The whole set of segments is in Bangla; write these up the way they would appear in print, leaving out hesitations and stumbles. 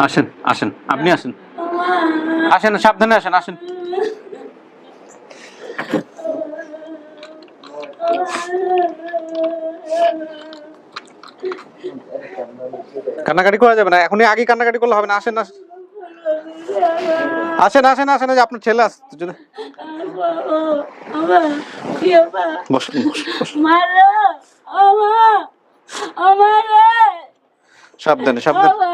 আসেন আসেন, আপনি আসেন, আসেন, সাবধানে আসেন, আসেন। কান্নাকাটি করা যাবে না, এখনই আগে কান্নাকাটি করলে হবে না। আসেন আসেন আসেন আসেন আসেন, এই যে আপনার ছেলে আসছে যদি। বসুন বসুন বসুন। সাবধানে সাবধানে। সাবধানে।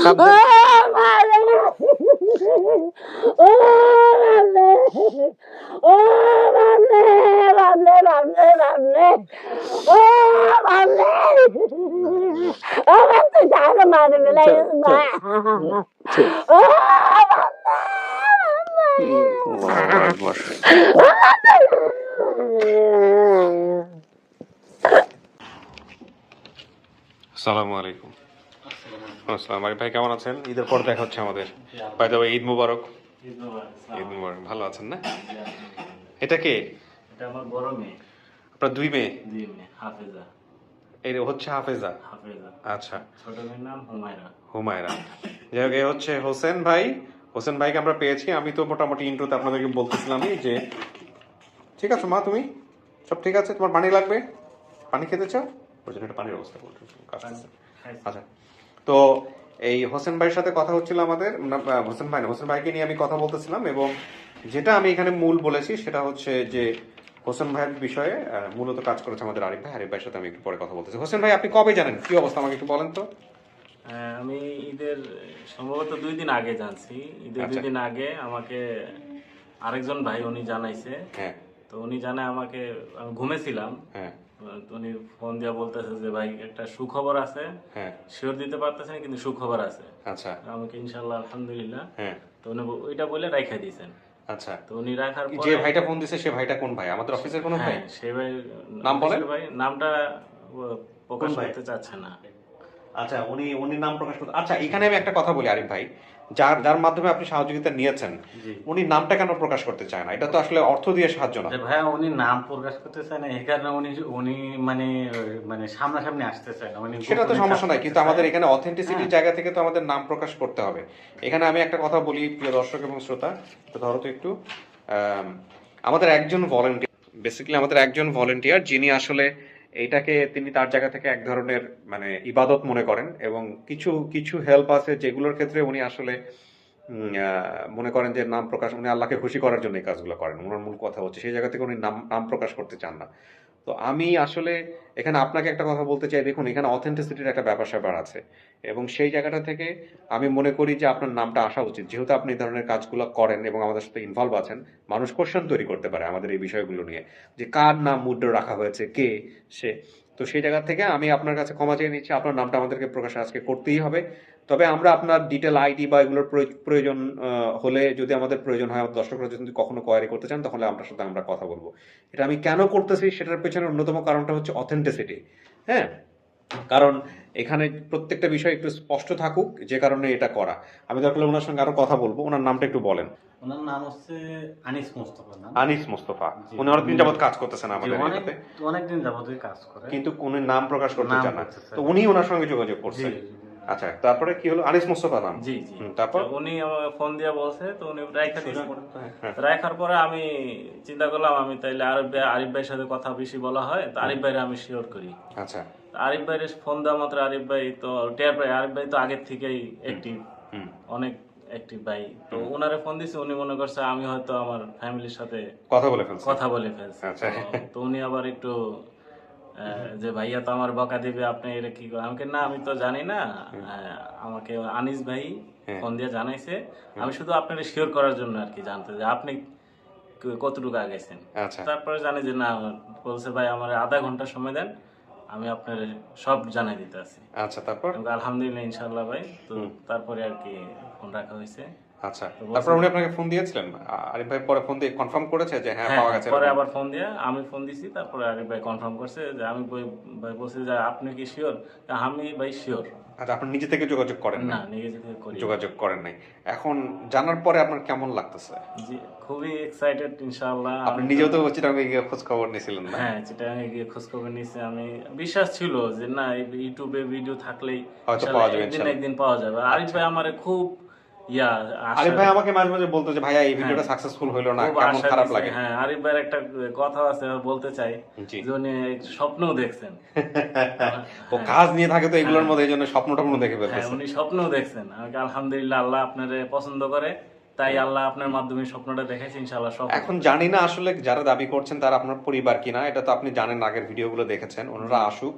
আল্লাহু আকবার। আসসালামু আলাইকুম। আসসালাম ভাই, কেমন আছেন? ঈদের পর দেখা হচ্ছে আমাদের। ভাই তবে ঈদ মুবারক। ঈদ মুবারক। ভালো আছেন না? এটা কে? এটা আমার বড় মেয়ে। আপনার দুই মেয়ে? দুই মেয়ে, হাফেজা। এই হচ্ছে হাফেজা। হাফেজা। আচ্ছা। ছোট মেয়ের নাম হুমায়রা। হুমায়রা। যাই হোক, এ হচ্ছে হোসেন ভাই। হোসেন ভাইকে আমরা পেয়েছি। আমি তো মোটামুটি ইন্ট্রোতে আপনাদেরকে বলতেছিলামই যে ঠিক আছে মা, তুমি সব ঠিক আছে? তোমার পানি লাগবে? পানি খেতে চাও? ওই জন্য একটা পানির ব্যবস্থা করতে। আচ্ছা, তো এই হোসেন ভাইয়ের সাথে কথা হচ্ছিল আমাদের। হোসেন ভাই না, হোসেন ভাইকে নিয়ে আমি কথা বলতেছিলাম, এবং যেটা আমি এখানে মূল বলেছি সেটা হচ্ছে যে হোসেন ভাইয়ের বিষয়ে মূলত কাজ করেছে আমাদের আরিফ ভাই। আরিফ ভাইয়ের সাথে আমি একটু পরে কথা বলতেছি। হোসেন ভাই, আপনি কবে জানেন? কি অবস্থা আমাকে একটু বলেন তো। আমি ঈদের সম্ভবত 2 দিন আগে জানছি। ঈদের 2 দিন আগে আমাকে আরেকজন ভাই উনি জানাইছে। হ্যাঁ। তো উনি জানায় আমাকে, আমি ঘুমেছিলাম। হ্যাঁ। উনি ফোন দিয়ে বলতেছে যে ভাই একটা সুখবর আছে। হ্যাঁ। শিওর দিতে পারতেছেন কিন্তু সুখবর আছে। আচ্ছা। আমাকে ইনশাআল্লাহ আলহামদুলিল্লাহ। হ্যাঁ। তো উনি ওইটা বলে রাইখা দিয়েছেন। আচ্ছা। তো উনি রাখার পরে যে ভাইটা ফোন দিছে সে ভাইটা কোন ভাই? আমাদের অফিসের কোন ভাই? হ্যাঁ, সে ভাই নাম বলেন। ভাই নামটা প্রকাশ কোন ভাই? করতে চাচ্ছে না। আচ্ছা, উনি নাম প্রকাশ করতে। আচ্ছা, এখানে আমি একটা কথা বলি আরিফ ভাই, যার যার মাধ্যমে আপনি সহযোগিতা নিয়েছেন, উনি নামটা কেন প্রকাশ করতে চায় না? এটা তো আসলে অর্থ দিয়ে সাহায্য না। ভাইয়া উনি নাম প্রকাশ করতে চায় না, এই কারণে উনি উনি মানে মানে সামনাসামনি আসতে চায় না। সেটা তো সমস্যা নাই, কিন্তু আমাদের এখানে অথেন্টিসিটির জায়গা থেকে তো আমাদের নাম প্রকাশ করতে হবে। এখানে আমি একটা কথা বলি প্রিয় দর্শক এবং শ্রোতা, তো ধরো তো একটু, আমাদের একজন ভলেন্টিয়ার, বেসিক্যালি আমাদের একজন ভলেন্টিয়ার, যিনি আসলে এইটাকে তিনি তার জায়গা থেকে এক ধরনের মানে ইবাদত মনে করেন, এবং কিছু কিছু হেল্প আছে যেগুলোর ক্ষেত্রে উনি আসলে মনে করেন যে নাম প্রকাশ, উনি আল্লাহকে খুশি করার জন্য এই কাজগুলো করেন। ওনার মূল কথা হচ্ছে সেই জায়গা থেকে উনি নাম নাম প্রকাশ করতে চান না। তো আমি আসলে এখানে আপনাকে একটা কথা বলতে চাই, দেখুন এখানে অথেন্টিসিটির একটা ব্যাপার স্যাপার আছে, এবং সেই জায়গাটা থেকে আমি মনে করি যে আপনার নামটা আসা উচিত, যেহেতু আপনি এই ধরনের কাজগুলো করেন এবং আমাদের সাথে ইনভলভ আছেন। মানুষ কোশ্চেন তৈরি করতে পারে আমাদের এই বিষয়গুলো নিয়ে, যে কার নাম মুদ্রা রাখা হয়েছে, কে সে। তো সেই জায়গা থেকে আমি আপনার কাছে ক্ষমা চেয়ে নিচ্ছি, আপনার নামটা আমাদেরকে প্রকাশ আজকে করতেই হবে। তবে আমরা আপনার ডিটেল আইডি বা এগুলোর প্রয়োজন হলে, যদি আমাদের প্রয়োজন হয়, আমাদের দর্শকরা যদি কখনো কোয়ারি করতে চান, তাহলে আপনার সাথে আমরা কথা বলবো। এটা আমি কেন করতেছি সেটার পেছনে অন্যতম কারণটা হচ্ছে অথেন্টিসিটি। হ্যাঁ, কারণ এখানে প্রত্যেকটা বিষয় একটু স্পষ্ট থাকুক, যে কারণে এটা করা। আমি দরকার ওনার সঙ্গে আরো কথা বলবো। ওনার নামটা একটু বলেন। ওনার নাম হচ্ছে আনিস মোস্তফা। আনিস মোস্তফা। উনি অনেকদিন যাবত কাজ করতেছেন আমাদের এখানে, অনেকদিন যাবতই কাজ করে, কিন্তু কোন নাম প্রকাশ করতে চান না। তো উনি ওনার সঙ্গে যোগাযোগ করছেন। আচ্ছা, তারপরে কি হলো? আনিস মোস্তফা নাম। জি জি। তারপর উনি আমাকে ফোন দিয়ে বলছে, তো উনি রাইখা দিয়েছে। রাখার পরে আমি চিন্তা করলাম আমি তাইলে আরিফ ভাইয়ের সাথে কথা বেশি বলা হয়, তো আরিফ ভাইয়ের আমি শিওর করি। আচ্ছা। আরিফ ভাইয়ের ফোন দেওয়া মাত্র আরিফ ভাই তো টের পাই, আরিফ ভাই তো আগের থেকেই অ্যাক্টিভ, অনেক অ্যাক্টিভ ভাই। তো ওনারে ফোন দিছে, উনি মনে করছে আমি হয়তো আমার ফ্যামিলির সাথে কথা বলে ফেলছি। তো উনি আবার একটু যে ভাইয়া তো আমার বকা দিবে, আপনি এটা কি করেন? আমাকে না, আমি তো জানি না, আমাকে আনিস ভাই ফোন দিয়ে জানাইছে। আমি শুধু আপনাকে শিওর করার জন্য আর কি জানতে, যে আপনি কতটুকু আগেছেন। তারপরে জানি যে না, বলছে ভাই আমার আধা ঘন্টা সময় দেন, আমি আপনার সব জানাই দিতে আছি। আচ্ছা, তারপর আলহামদুলিল্লাহ ইনশাআল্লাহ ভাই। তো তারপরে আর কি ফোন রাখা হয়েছে। আচ্ছা, তারপর উনি আপনাকে ফোন দিয়েছিলেন? আরিফ ভাই পরে ফোন দিয়ে কনফার্ম করেছে যে হ্যাঁ পাওয়া গেছে? পরে আবার ফোন দিয়ে আমি ফোন দিছি, তারপরে আরিফ ভাই কনফার্ম করছে যে আমি ভাই বলছি যে আপনি কি শিওর? আমি ভাই শিওর। আচ্ছা, আপনি নিজে থেকে যোগাযোগ করেন না, না? নিজে থেকে করি। যোগাযোগ করেন নাই। এখন জানার পরে আপনার কেমন লাগতেছে? জি, খুবই এক্সাইটেড ইনশাআল্লাহ। আপনি নিজেও তো চিটাগাং গিয়ে খোঁজ খবর নিয়েছিলেন না? হ্যাঁ, চিটাগাং গিয়ে খোঁজ খবর নিয়েছি। আমি বিশ্বাস ছিল যে না, ইউটিউবে ভিডিও থাকলেই হয়তো পাওয়া যাবে একদিন পাওয়া যাবে। আরিফ ভাই আমারে খুব আরিফ ভাই আমাকে মাঝে মাঝে বলতো যে ভাইয়া এই ভিডিওটা সাকসেসফুল হলো না, কেমন খারাপ লাগে। হ্যাঁ, আরিফ ভাইয়ের একটা কথা আছে, বলতে চাই যে উনি স্বপ্নও দেখছেন। ও কাজ নিয়ে থাকে তো এগুলোর মধ্যে, এই জন্য স্বপ্ন টপ্ন দেখে ফেলতেছে। উনি স্বপ্নও দেখছেন। আমাকে আলহামদুলিল্লাহ, আল্লাহ আপনারে পছন্দ করে, তাই আল্লাহ আপনার মাধ্যমে স্বপ্নটা দেখাইছে, ইনশাআল্লাহ সব। এখন জানি না আসলে যারা দাবি করছেন তারা আপনার পরিবার কিনা, এটা তো আপনি জানেন, আগের ভিডিওগুলো দেখেছেন। ওনারা আসুক,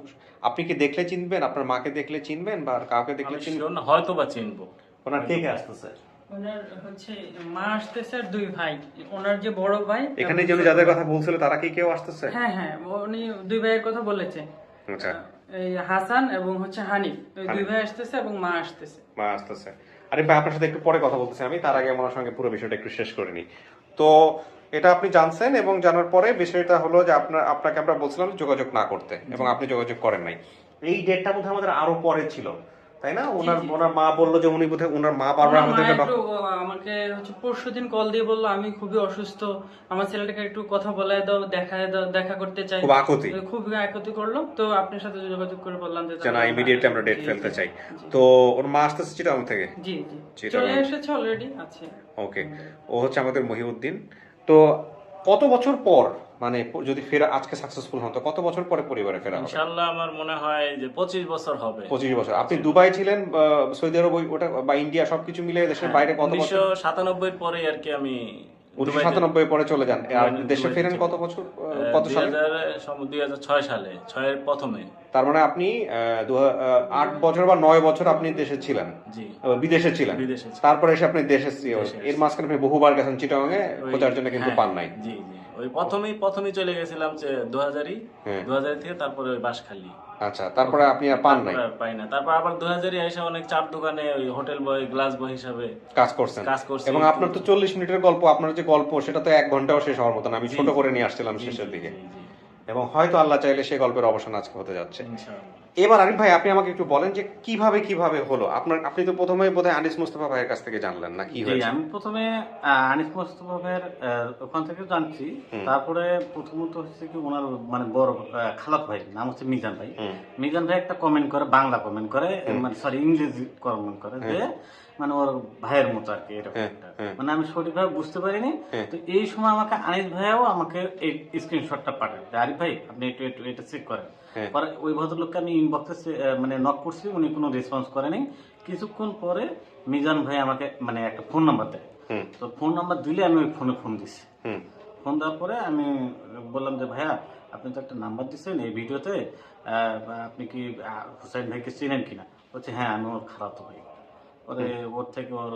আপনি কি দেখলে চিনবেন? আপনার মাকে দেখলে চিনবেন বা কাউকে দেখলে চিনবেন? হয়তো বা চিনবো। ওনার কে কে আসতেছে? ওনার হচ্ছে মা আসতেছে আর 2 ভাই। ওনার যে বড় ভাই, এখানে যে উনি যাদের কথা বলছিল তারা কি কেউ আসতেছে? হ্যাঁ হ্যাঁ, উনি 2 ভাইয়ের কথা বলেছে। আচ্ছা, এই হাসান এবং হচ্ছে হানিফ, তো 2 ভাই আসতেছে এবং মা আসতেছে। মা আসতেছে। আরে ভাই, আপনার সাথে একটু পরে কথা বলতেছি আমি, তার আগে ওনার সঙ্গে পুরো বিষয়টা একটু শেষ করে নিই। তো এটা আপনি জানছেন, এবং জানার পরে বিষয়টা হলো যে আপনাকে আমরা বলছিলাম যোগাযোগ না করতে, এবং আপনি যোগাযোগ করেন নাই। এই ডেটটা বোধহয় আমাদের আরো পরে ছিল, তাই না? ওনার মা বললো যে উনি বোধহয় ওনার মা বারবার আমাদেরকে আমাকে হচ্ছে পরশুদিন কল দিয়ে বললো আমি খুবই অসুস্থ, আমার ছেলেটাকে একটু কথা বলায় দাও, দেখায় দাও, দেখা করতে চাই। খুব আকুতি করলো, তো আপনার সাথে যোগাযোগ করে বললাম যে না, ইমিডিয়েটলি আমরা ডেট ফেলতে চাই। তো ওর মা আসতেছে চিটাগাং থেকে? জি জি, চলে এসেছে অলরেডি, আছে। ওকে, ও হচ্ছে আমাদের মহিউদ্দিন। তো কত বছর পর, মানে যদি ফেরা আজকে সাকসেসফুল হন, তো কত বছর পরে পরিবারে ফেরা হবে? ইনশাআল্লাহ আমার মনে হয় যে 25 বছর হবে। 25 বছর। আপনি দুবাই ছিলেন, সৌদি আরব, ওটা বা ইন্ডিয়া সবকিছু মিলে দেশের বাইরে কত বছর? 1997 পরে আর কি আমি 1997 পরে চলে যান। আর দেশে ফেরেন কত বছর, কত সালে? 2006 সালে, 6 এর প্রথমে। তার মানে আপনি 8 বছর বা 9 বছর আপনি দেশে ছিলেন, জি, বিদেশে ছিলেন। তারপরে এসে আপনি দেশে, এর মাঝখানে আপনি বহুবার গেছেন চিটাগাং এ খোঁজার জন্য, কিন্তু পান নাই। জি জি, ওই প্রথমেই চলে গেছিলাম যে 2000 থেকে, তারপরে ওই বাসখালী। আচ্ছা, তারপরে আপনি আর পান নাই? পাই না। তারপর আবার 2000 এসে অনেক চার দোকানে ওই হোটেল বয়, গ্লাস বয় হিসাবে কাজ করছেন। এবং আপনার তো 40 মিনিটের গল্প, আপনার যে গল্প সেটা তো 1 ঘন্টাও শেষ হওয়ার মতো না। আমি ছোট করে নিয়ে আসছিলাম শেষের দিকে, এবং হয়তো আল্লাহ চাইলে সেই গল্পের অবসান আজকে হতে যাচ্ছে। এবার আরিফ ভাই, আপনি আমাকে একটু বলেন যে কিভাবে হলো আপনি তো প্রথমে বোধহয় আনিস মুস্তাফা ভাইয়ের কাছ থেকে জানলেন না, কি হয়েছে? আমি প্রথমে আনিস মুস্তাফা ভাইয়ের ওখান থেকে জানছি। তারপরে প্রথমত হচ্ছে কি, ওনার মানে বড় খালাত ভাই নাম হচ্ছে মিজান ভাই। মিজান ভাই একটা কমেন্ট করে, বাংলা কমেন্ট করে, মানে সরি ইংরেজি কমেন্ট করে, যে মানে ওর ভাইয়ের মতো আর কি, এরকম একটা, মানে আমি সঠিকভাবে বুঝতে পারিনি। তো এই সময় আমাকে আনিস ভাইও আমাকে এই স্ক্রিনশটটা পাঠায়, আরিফ ভাই আপনি একটু এটা চেক করেন। পরে ওই ভদ্রলোককে আমি ইনবক্সে মানে নক করছি, উনি কোনো রেসপন্স করেনি। কিছুক্ষণ পরে মিজান ভাই আমাকে মানে একটা ফোন নাম্বার দেয়। তো ফোন নাম্বার দিলে আমি ওই ফোন দিছি। ফোন দেওয়ার পরে আমি বললাম যে ভাইয়া, আপনি তো একটা নাম্বার দিচ্ছেন এই ভিডিওতে, আপনি কি হুসাইন ভাইকে চিনেন কিনা? বলছে হ্যাঁ, আমি ওর খালাতো ভাই। পরে ওর থেকে ওর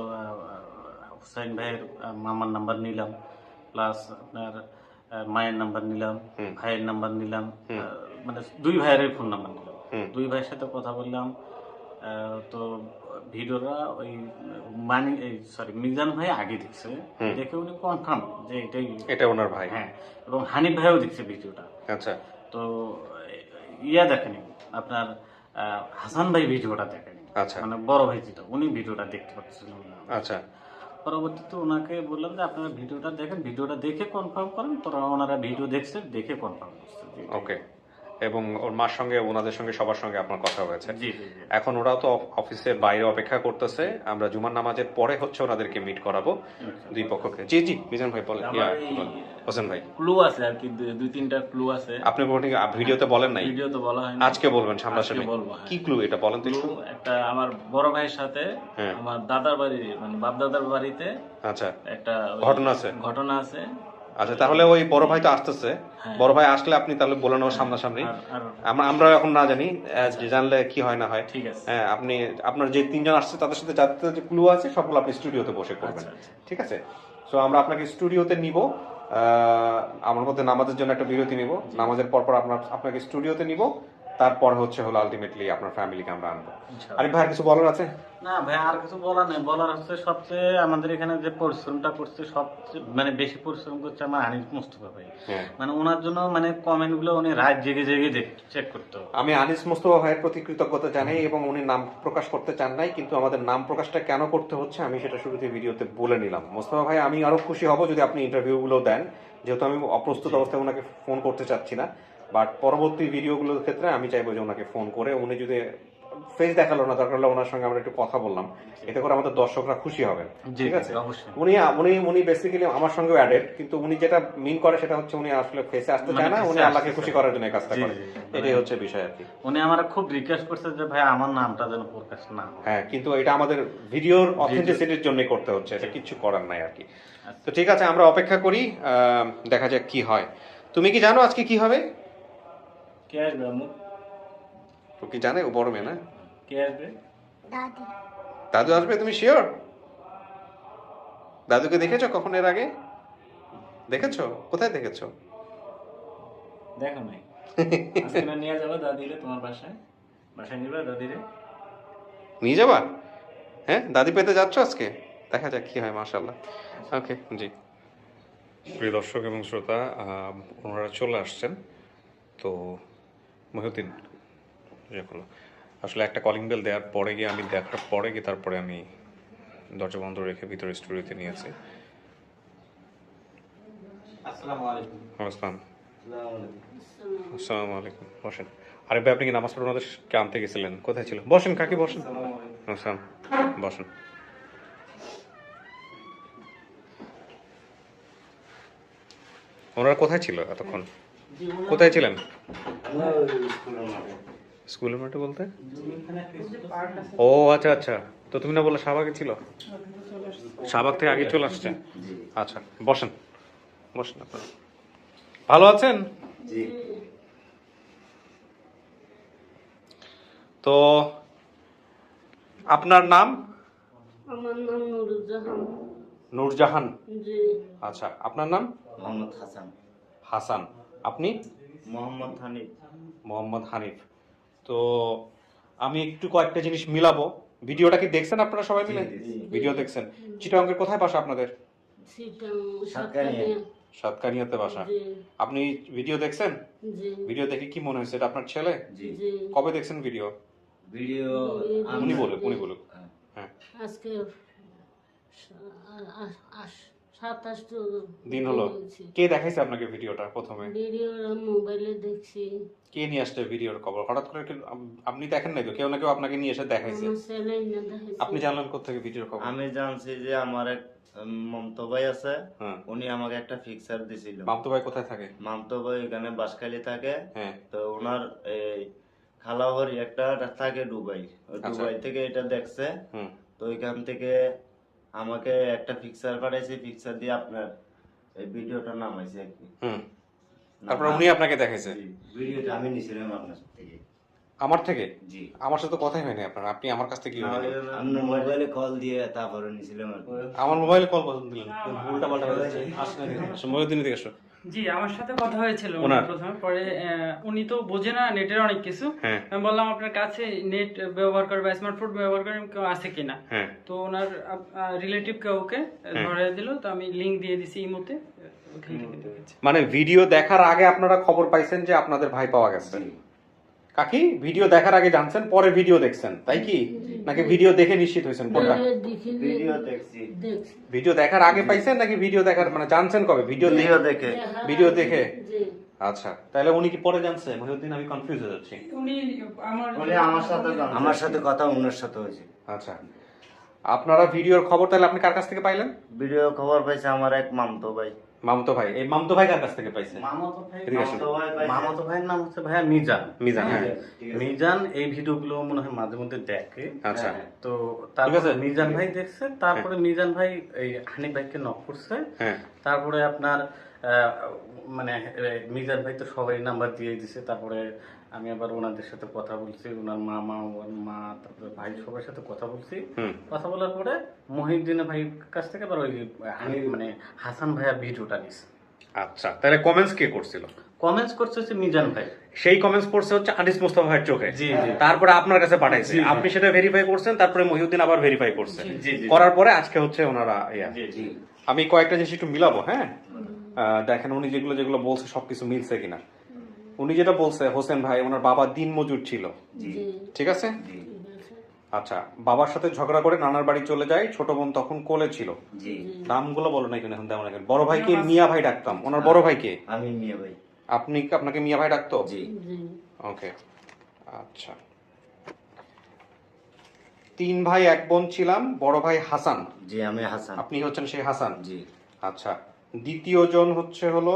হুসাইন ভাইয়ের মামার নাম্বার নিলাম, প্লাস আপনার মায়ের নাম্বার নিলাম, ভাইয়ের নাম্বার নিলাম, মানে 2 ভাইয়ের ফোন নাম্বার নিলাম। 2 ভাইয়ের সাথে কথা বললাম। তো ভিডিওটা ওই মানে সরি মিজান ভাই আগে দেখছে, দেখে উনি কনফার্ম যে এটা ওনার ভাই। হ্যাঁ, এবং হানিফ ভাইও দেখছে ভিডিওটা। আচ্ছা, তো দেখেনি আপনার হাসান ভাই ভিডিওটা দেখেনি। আচ্ছা, মানে বড় ভাই যেটা, উনি ভিডিওটা দেখতে পাচ্ছিলেন না। আচ্ছা, পরবর্তীতে ওনাকে বললাম যে আপনারা ভিডিওটা দেখেন, ভিডিওটা দেখে কনফার্ম করেন। তো ওনারা ভিডিও দেখছে, দেখে কনফার্ম করছে। ওকে। এবং ওর মার সঙ্গে, ওনাদের সঙ্গে, সবার সঙ্গে আপনার কথা হয়েছে? জি। এখন ওরাও তো অফিসের বাইরে অপেক্ষা করতেছে, আমরা জুমার নামাজের পরে হচ্ছে ওনাদেরকে মিট করাবো, দুই পক্ষকে। জি মিজান ভাই বলেন, হোসেন ভাই। ক্লু আছে আর কি, 2-3টা ক্লু আছে। আপনি ভিডিওতে বলেন নাই? ভিডিওতে বলা হয়নি, আজকে বলবেন সামনাসামনি। কি ক্লু এটা বলেন তো একটু? একটা আমার বড় ভাইয়ের সাথে আমার দাদার বাড়ি, মানে বাপ দাদার বাড়িতে আচ্ছা একটা ঘটনা আছে। আচ্ছা, তাহলে ওই বড় ভাই তো আসতেছে, বড় ভাই আসলে আপনি তাহলে বলে নেবো সামনাসামনি। আমরা এখন না জানি, জানলে কি হয় না হয়। ঠিক আছে। হ্যাঁ, আপনার যে 3 জন আসছে তাদের সাথে যাতে যে ক্লু আছে সবগুলো আপনি স্টুডিওতে বসে করবেন। ঠিক আছে? সো আমরা আপনাকে স্টুডিওতে নিব, আমার মধ্যে নামাজের জন্য একটা বিরতি নিব, নামাজের পর আপনাকে স্টুডিওতে নিব, তারপর হচ্ছে হলো আলটিমেটলি আপনার ফ্যামিলিকে আমরা আনবো। আরিফ ভাই আর কিছু বলার আছে? না ভাই আর কিছু বলার নেই, বলার হচ্ছে সবচেয়ে আমাদের এখানে যে পরিশ্রমটা করছে সবচেয়ে মানে বেশি পরিশ্রম করছে আমার আনিস মোস্তফা ভাই। হ্যাঁ। মানে ওনার জন্য মানে কমেন্ট গুলো উনি রাত জেগে জেগে চেক করতে হবে। আমি আনিস মোস্তফা ভাইয়ের প্রতি কৃতজ্ঞতা জানাই এবং উনি নাম প্রকাশ করতে চান নাই, কিন্তু আমাদের নাম প্রকাশটা কেন করতে হচ্ছে আমি সেটা শুরুতে ভিডিওতে বলে নিলাম। মোস্তফা ভাই আমি আরো খুশি হব যদি আপনি ইন্টারভিউগুলো দেন, যেহেতু আমি অপ্রস্তুত অবস্থায় ওনাকে ফোন করতে চাচ্ছি না, বাট পরবর্তী ভিডিওগুলোর ক্ষেত্রে আমি চাইবো যে ওনাকে ফোন করে, উনি যদি ফেস দেখালো না দরকার হলে ওনার সঙ্গে আমরা একটু কথা বললাম, এতে করে আমাদের দর্শকরা খুশি হবেন। ঠিক আছে, উনি উনি উনি বেসিক্যালি আমার সঙ্গেও অ্যাডেড, কিন্তু উনি যেটা মিন করে সেটা হচ্ছে উনি আসলে ফেসে আসতে চায় না, উনি আল্লাহকে খুশি করার জন্য এই কাজটা করে। এটাই হচ্ছে বিষয় আর কি। উনি আমার খুব রিকোয়েস্ট করছে যে ভাই আমার নামটা যেন প্রকাশ না হয়। হ্যাঁ, কিন্তু এটা আমাদের ভিডিওর অথেন্টিসিটির জন্য করতে হচ্ছে, এটা কিছু করার নাই আর কি। তো ঠিক আছে, আমরা অপেক্ষা করি, দেখা যাক কি হয়। তুমি কি জানো আজকে কি হবে? কে আসবে আম্মু? তো কি জানে, ও বড় মেয়ে না? কে আসবে? দাদু আসবে, তুমি শিওর? দাদুকে দেখেছো কখন এর আগে? দেখেছো? কোথায় দেখেছো? দেখো নাই। আজকে না নিয়ে যাবো দাদিরে তোমার বাসায়, বাসায় নিবে দাদিরে। নিয়ে যাবা? হ্যাঁ, দাদি পেতে যাচ্ছ আজকে? দেখা যাক কি হয়, মাশাআল্লাহ। ওকে, জি। প্রিয় দর্শক এবং শ্রোতা, ওনারা চলে আসছেন। তো মহিউদ্দিন যখন আসলে একটা কলিং বেল দেওয়ার পরে গিয়ে, আমি দেখার পরে গিয়ে তারপরে আমি দরজা বন্ধ রেখে ভিতরে স্টুডিওতে নিয়েছি। আসসালামু আলাইকুম। আসসালাম। আসসালামু আলাইকুম। বসেন। আরে ভাই, আপনি কি নামাজ পড়ে ওনাদেরকে আনতে গেছিলেন? কোথায় ছিল? বসেন কাকি, বসেন। আসসালাম, বসেন। ওনারা কোথায় ছিল এতক্ষণ? কোথায় ছিলেন? স্কুলের মাঠে বলতে? ও আচ্ছা আচ্ছা, তো তুমি না বললে শাহবাগে ছিল? শাহবাগ থেকে আগে চলে আসছে? আচ্ছা, বসেন বসেন। আপনারা ভালো আছেন? তো আপনার নাম? আমার নাম নুরজাহান। নূরজাহান। জি। আচ্ছা, আপনার নাম? মোহাম্মদ হাসান। হাসান। আপনি? মোহাম্মদ হানিফ। মোহাম্মদ হানিফ। তো আমি একটু কয়েকটা জিনিস মিলাবো। ভিডিওটা কি দেখছেন আপনারা সবাই মিলে? ভিডিও দেখছেন। চিটাগাংয়ের কোথায় বাসা আপনাদের? সাতকানিয়াতে বাসা। আপনি ভিডিও দেখছেন? ভিডিও দেখে কি মনে হয়েছে? এটা আপনার ছেলে? কবে দেখছেন ভিডিও? উনি বলুক। হ্যাঁ, আজকে 27 দিন হলো। কে দেখাইছে আপনাকে ভিডিওটা প্রথমে? ভিডিও মোবাইলে দেখছি। কে নিয়ে আসছে ভিডিওর খবর? হঠাৎ করে আপনি দেখেন নাই তো? কেউ না কেউ আপনাকে নিয়ে এসে দেখাইছে? আমার ছেলেই না দেখাইছে। আপনি জানলেন কোথেকে ভিডিওর খবর? আমি জানছি যে আমার এক মামতো ভাই আছে, হ্যাঁ। উনি আমাকে একটা ফিক্সার দিছিল। মামতো ভাই কোথায় থাকে? মামতো ভাই এখানে বাসখালী থাকে। হ্যাঁ। তো ওনার এই খালাহরি একটা থাকে দুবাই, ওই আচ্ছা। দুবাই থেকে এটা দেখছে। হুম। তো ওইখান থেকে আমাকে একটা ফিক্সার পাঠাইছে, ফিক্সার দিয়ে আপনার এই ভিডিওটা নামাইছে আর কি। হুম। তারপর উনি আপনাকে দেখাইছে? ভিডিওটা আমি নিছিলাম আপনার থেকে। আমার থেকে? জি। আমার সাথে তো কথাই হয়নি আপনার, আপনি আমার কাছ থেকে কি হলো? আপনার মোবাইলে কল দিয়ে তারপরে নিছিলাম আর কি। আমার মোবাইলে কল কখন দিলেন? উল্টা পাল্টা হয়ে যাচ্ছে। আসেন এদিকে। মহিউদ্দিন এদিকে এসো। জি, আমার সাথে কথা হয়েছিল ওনার? প্রথমে, পরে উনি তো বোঝে না নেটের অনেক কিছু। হ্যাঁ। আমি বললাম আপনার কাছে নেট ব্যবহার করে বা স্মার্টফোন ব্যবহার করে কেউ আছে কিনা। হ্যাঁ। তো ওনার রিলেটিভ কাউকে ধরে দিল, তো আমি লিংক দিয়ে দিছি ইমোতে। মানে ভিডিও দেখার আগে আপনারা খবর পাইছেন যে আপনাদের ভাই পাওয়া গেছে? কাকি, ভিডিও দেখার আগে জানছেন, পরে ভিডিও দেখছেন, তাই কি? নাকি ভিডিও দেখে নিশ্চিত হয়েছেন কোনটা? ভিডিও দেখছি। ভিডিও দেখার আগে পাইছেন নাকি ভিডিও দেখার মানে জানছেন কবে? ভিডিও দেখে। ভিডিও দেখে। আচ্ছা, তাহলে উনি কি পরে জানছে? মহিউদ্দিন, আমি কনফিউজ হয়ে যাচ্ছি। উনি আমার সাথে কথা ওনার সাথে হয়েছে। আচ্ছা, আপনারা ভিডিওর খবর তাহলে আপনি কার কাছ থেকে পাইলেন? ভিডিও খবর পাইছে আমার এক মামতো ভাই। মামতো ভাই। এই মামতো ভাই কার কাছ থেকে পাইছেন? মামাতো ভাইয়ের নাম হচ্ছে ভাইয়া মিজান। মিজান। হ্যাঁ। মিজান এই ভিডিওগুলো মনে হয় মাঝে মধ্যে দেখে। আচ্ছা। তো তারপরে মিজান ভাই দেখছে, তারপরে মিজান ভাই এই হানিফ ভাইকে নক করছে। হ্যাঁ। তারপরে আপনার মানে মিজান ভাই তো সবাই নাম্বার দিয়ে দিছে। তারপরে আমি আবার ওনাদের সাথে কথা বলছি, ওনার মামা, ওর মা, তারপরে ভাই সবার সাথে কথা বলছি। কথা বলার পরে মহিউদ্দিনের ভাইয়ের কাছ থেকে আবার ওই মানে হাসান ভাইয়া ভিডিওটা নিছে। আচ্ছা, তাহলে কমেন্টস কে করছিল? কমেন্টস করছে হচ্ছে মিজান ভাই। সেই কমেন্টস পড়ছে হচ্ছে আনিস মোস্তফা ভাইয়ের চোখে, জি জি তারপরে আপনার কাছে পাঠাইছে, জি, জি। আপনি সেটা ভেরিফাই করছেন, তারপরে মহিউদ্দিন আবার ভেরিফাই করছে, জি, জি। করার পরে আজকে হচ্ছে ওনারা জি জি আমি কয়েকটা জিনিস একটু মিলাবো, হ্যাঁ? দেখেন উনি যেগুলো যেগুলো বলছে সবকিছু মিলছে কিনা। উনি যেটা বলছে হোসেন ভাই ওনার বাবা দিনমজুর ছিল, জি ঠিক আছে? আচ্ছা, বাবার সাথে ঝগড়া করে নানার বাড়ি চলে যায়, ছোট বোন তখন কোলে ছিল। জি নামগুলো বলো না এখন তেমন এখন। বড় ভাইকে মিয়া ভাই ডাকতাম, ওনার বড় ভাইকে আমি মিয়া ভাই। আপনাকে মিয়া ভাই ডাকতো? জি জি ওকে, আচ্ছা। 3 ভাই 1 বোন ছিলাম, বড় ভাই হাসান, জি আমি হাসান। আপনি হচ্ছেন সেই হাসান। জি আচ্ছা, দ্বিতীয় জন হচ্ছে হলো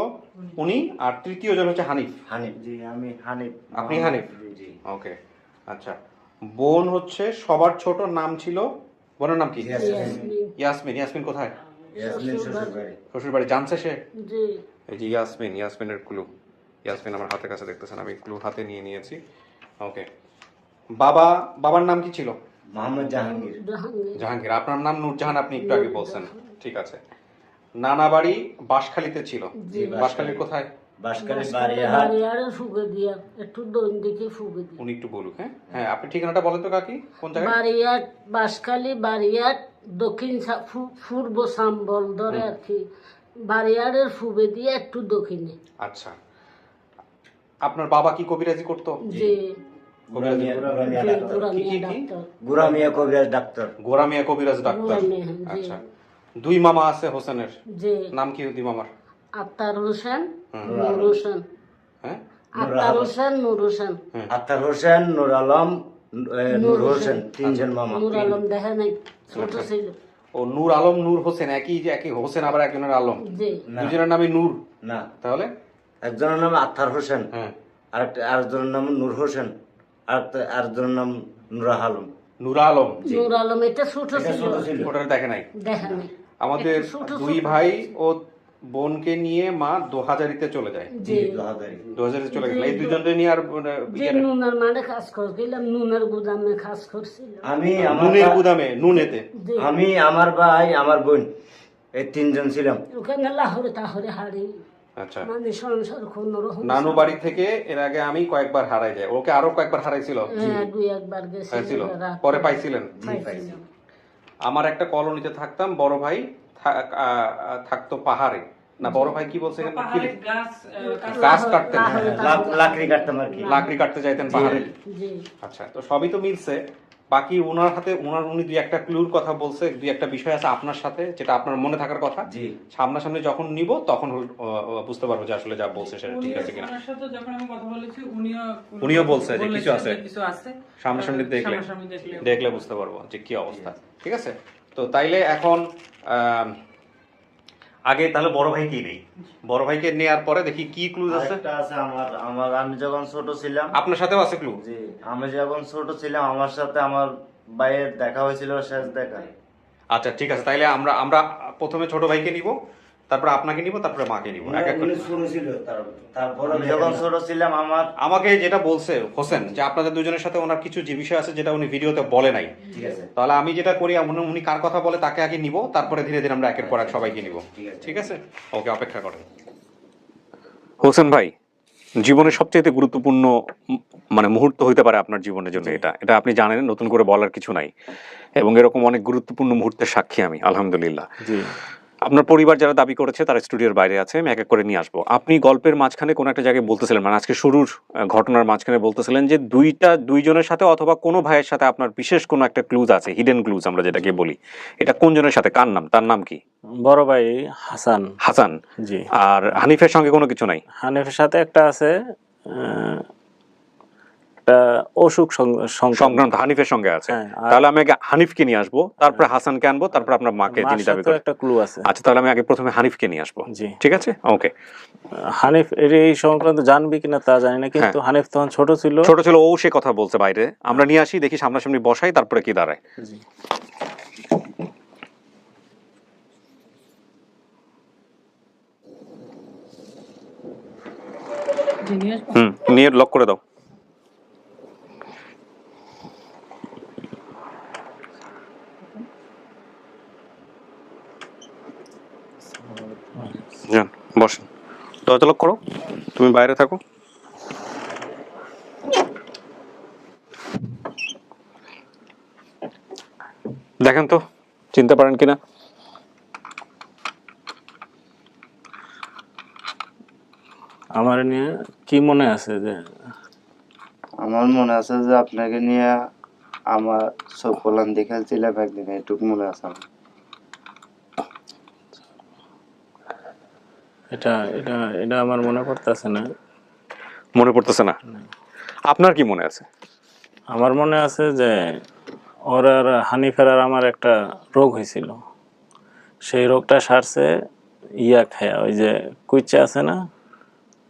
উনি, আর তৃতীয় জন হচ্ছে হানিফ। হানিফ। জি আমি হানিফ। আপনি হানিফ? জি জি ওকে, আচ্ছা। বোন হচ্ছে সবার ছোট, নাম ছিল, বোনের নাম কি? ইয়াসমিন। ইয়াসমিন কোথায়? ইয়াসমিন শ্বশুর বাড়ি। শ্বশুর বাড়ি। জানছে সে? জি এই যে ইয়াসমিনের ক্লু। ইয়াসমিন আমার হাতের কাছে দেখতেছেন, আমি ক্লু হাতে নিয়ে নিয়েছি। ওকে, বাবার নাম কি ছিল? মোহাম্মদ জাহাঙ্গীর। জাহাঙ্গীর জাহাঙ্গীর। আপনার নাম নূরজাহান, আপনি একটু আগে বলছেন, ঠিক আছে। নানা বাড়ি বাঁশখালীতে ছিল। জি, বাঁশখালীর কোথায়? বাঁশখালী বাড়িয়াহাট। বাড়িয়ারে ফুগে দিয়া একটু দৈন দিকে ফুগে দিয়া উনি একটু বলুক। হ্যাঁ হ্যাঁ, আপনি ঠিকানাটা বলেন তো কাকি, কোন জায়গায়? বাড়িয়াট বাঁশখালী বাড়িয়াট দক্ষিণ পূর্ব সাম্বল ধরে আর কি, বাড়িয়ারের ফুবে দিয়ে একটু দক্ষিণে। আচ্ছা, আপনার বাবা কি কবিরাজি করতো? যে গুরামিয়া কি? ডাক্তার গুরামিয়া কবিরাজ ডাক্তার। গোরামিয়া কবিরাজ ডাক্তার। গোরামিয়া, জি। আচ্ছা, 2 মামা আছে হোসেনের, যে নাম কি 2 মামার? আক্তার হোসেন নূর হোসেন। হ্যাঁ, আক্তার হোসেন নূর হোসেন। আক্তার হোসেন, নূর আলম, নূর হোসেন, 3 জন মামা। নূর আলম দেখে নাই, ছোট ছিল। ও নূর আলম, নূর হোসেন একই হোসেন, আবার একজনের আলম, যে দুজনের নামই নূর। না, তাহলে একজনের নাম আক্তার হোসেন, হ্যাঁ, আরেকজনের নাম নূর হোসেন, আরেকজনের নাম নূর আলম। নূর আলম। নূর আলম এটা ছোট ছিল, ওটা দেখে নাই। দেখে নাই। আমাদের একটু ছোট 2 ভাই ও বোনকে নিয়ে মা 2000-তে চলে যায়। যে 2000-তে চলে গেল। এই দুজনকে নিয়ে আর যে নুনের মানে কাজ করছিলাম, নুনের গুদামে কাজ করছিল। আমি নুনের গুদামে, নুনেতে। যে আমি, আমার ভাই, আমার বোন, এই 3 জন ছিলাম। ওখানে লাহোরে তাহরে হারি, আচ্ছা, মানে সংসার কোন রকম। নানু বাড়ি থেকে এর আগে আমি কয়েকবার হারাই যায়, ওকে আরো কয়েকবার হারাইছিল। হ্যাঁ, 2-1 গেছিল, হয়েছিল, রাত পরে পাইছিলেন। পাইছিলাম। আমার একটা কলোনিতে থাকতাম, বড় ভাই থাকতো পাহাড়ে। না, বড় ভাই কি বলছে এখানে? পাহাড়ে গাছ গাছ কাটতেন, লাহোরে লাকড়ি কাটতাম আর কি। লাকড়ি কাটতে যাইতেন পাহাড়ে। জি আচ্ছা, তো সবই তো মিলছে। বাকি উনি 2-1টা ক্লুর কথা বলছে, 2-1টা বিষয় আছে আপনার সাথে যেটা আপনার মনে থাকার কথা। জি সামনাসামনি যখন নিব তখন বুঝতে পারবো যে আসলে যা বলছে সেটা ঠিক আছে কিনা। ওনার সাথে যখন আমি কথা বলেছি উনিও বলছে যে কিছু আছে, কিছু আছে, সামনাসামনি সামনাসামনি দেখলে বুঝতে পারবো যে কি অবস্থা। ঠিক আছে, তো তাইলে এখন আগে তাহলে বড় ভাই কি নেই, বড় ভাইকে নেওয়ার পরে দেখি কি ক্লুজ আছে। আরেকটা আছে আমার আমি যখন ছোট ছিলাম। আপনার সাথেও আছে ক্লু? জি, আমি যখন ছোট ছিলাম আমার সাথে আমার ভাইয়ের দেখা হয়েছিল, শেষ দেখা। আচ্ছা ঠিক আছে, তাইলে আমরা প্রথমে ছোট ভাইকে নিব, তারপরে আপনাকে নিব, তারপরে মাকে নিব, এক এক করে। তারপরে আমি যখন ছোট ছিলাম আমাকে যেটা বলছে হোসেন যে আপনাদের দুজনের সাথে ওনার কিছু যে বিষয় আছে যেটা উনি ভিডিওতে বলে নাই, ঠিক আছে, তাহলে আমি যেটা করি উনি কার কথা বলে তাকে আগে নিব, তারপরে ধীরে ধীরে আমরা একের পর এক সবাইকে নিব। ঠিক আছে, ওকে, অপেক্ষা করেন। হোসেন ভাই, জীবনের সবচেয়ে গুরুত্বপূর্ণ মানে মুহূর্ত হইতে পারে আপনার জীবনের জন্য, এটা আপনি জানেন, নতুন করে বলার কিছু নাই। এবং এরকম অনেক গুরুত্বপূর্ণ মুহূর্তের সাক্ষী আমি, আলহামদুলিল্লাহ। আপনার পরিবার যারা দাবি করেছে তারা স্টুডিওর বাইরে আছে, আমি এক এক করে নিয়ে আসবো। আপনি গল্পের মাঝখানে কোনো একটা জায়গায় বলতেছিলেন, মানে আজকে শুরুর ঘটনার মাঝখানে বলতেছিলেন যে দুইজনের সাথে অথবা কোনো ভাইয়ের সাথে আপনার বিশেষ কোনো একটা ক্লুজ আছে, হিডেন ক্লুজ আমরা যেটাকে বলি। এটা কোন জনের সাথে, কার নাম, তার নাম কি? বড় ভাই হাসান। হাসান। জি। আর হানিফের সঙ্গে কোনো কিছু নাই? হানিফের সাথে একটা আছে, অসুখ সংক্রান্ত হানিফের সঙ্গে আছে। তাহলে আমি আগে হানিফকে নিয়ে আসবো, তারপরে হাসানকে আনবো, তারপরে আপনার মাকে যিনি দাবি করেন একটা ক্লু আছে। আচ্ছা, তাহলে আমি আগে প্রথমে হানিফকে নিয়ে আসবো। জি, ঠিক আছে, ওকে। হানিফ এই সংক্রান্ত জানবি কিনা তা জানি না, কিন্তু হানিফ তখন ছোট ছিল, ও সে কথা বলছে বাইরে, আমরা নিয়ে আসি, দেখি সামনাসামনি বসাই, তারপরে কি দাঁড়ায়। জি। নিয়ে লক করে দাও। যান বসেন, দরজা লক করো, তুমি বাইরে থাকো। দেখেন তো চিনতে পারেন কিনা। আমার নিয়ে কি মনে আছে যে আমার মনে আছে যে আপনাকে নিয়ে আমার সব কলাম দেখাচ্ছিলাম একদিন, এটুকু মনে আছে আমার। এটা এটা এটা আমার মনে পড়তেছে না। মনে পড়তেছে না? আপনার কি মনে আছে? আমার মনে আছে যে ওর আর হানিফের আর আমার একটা রোগ হয়েছিল, সেই রোগটা সারছে ইয়া খায়া, ওই যে কুইচা আছে না,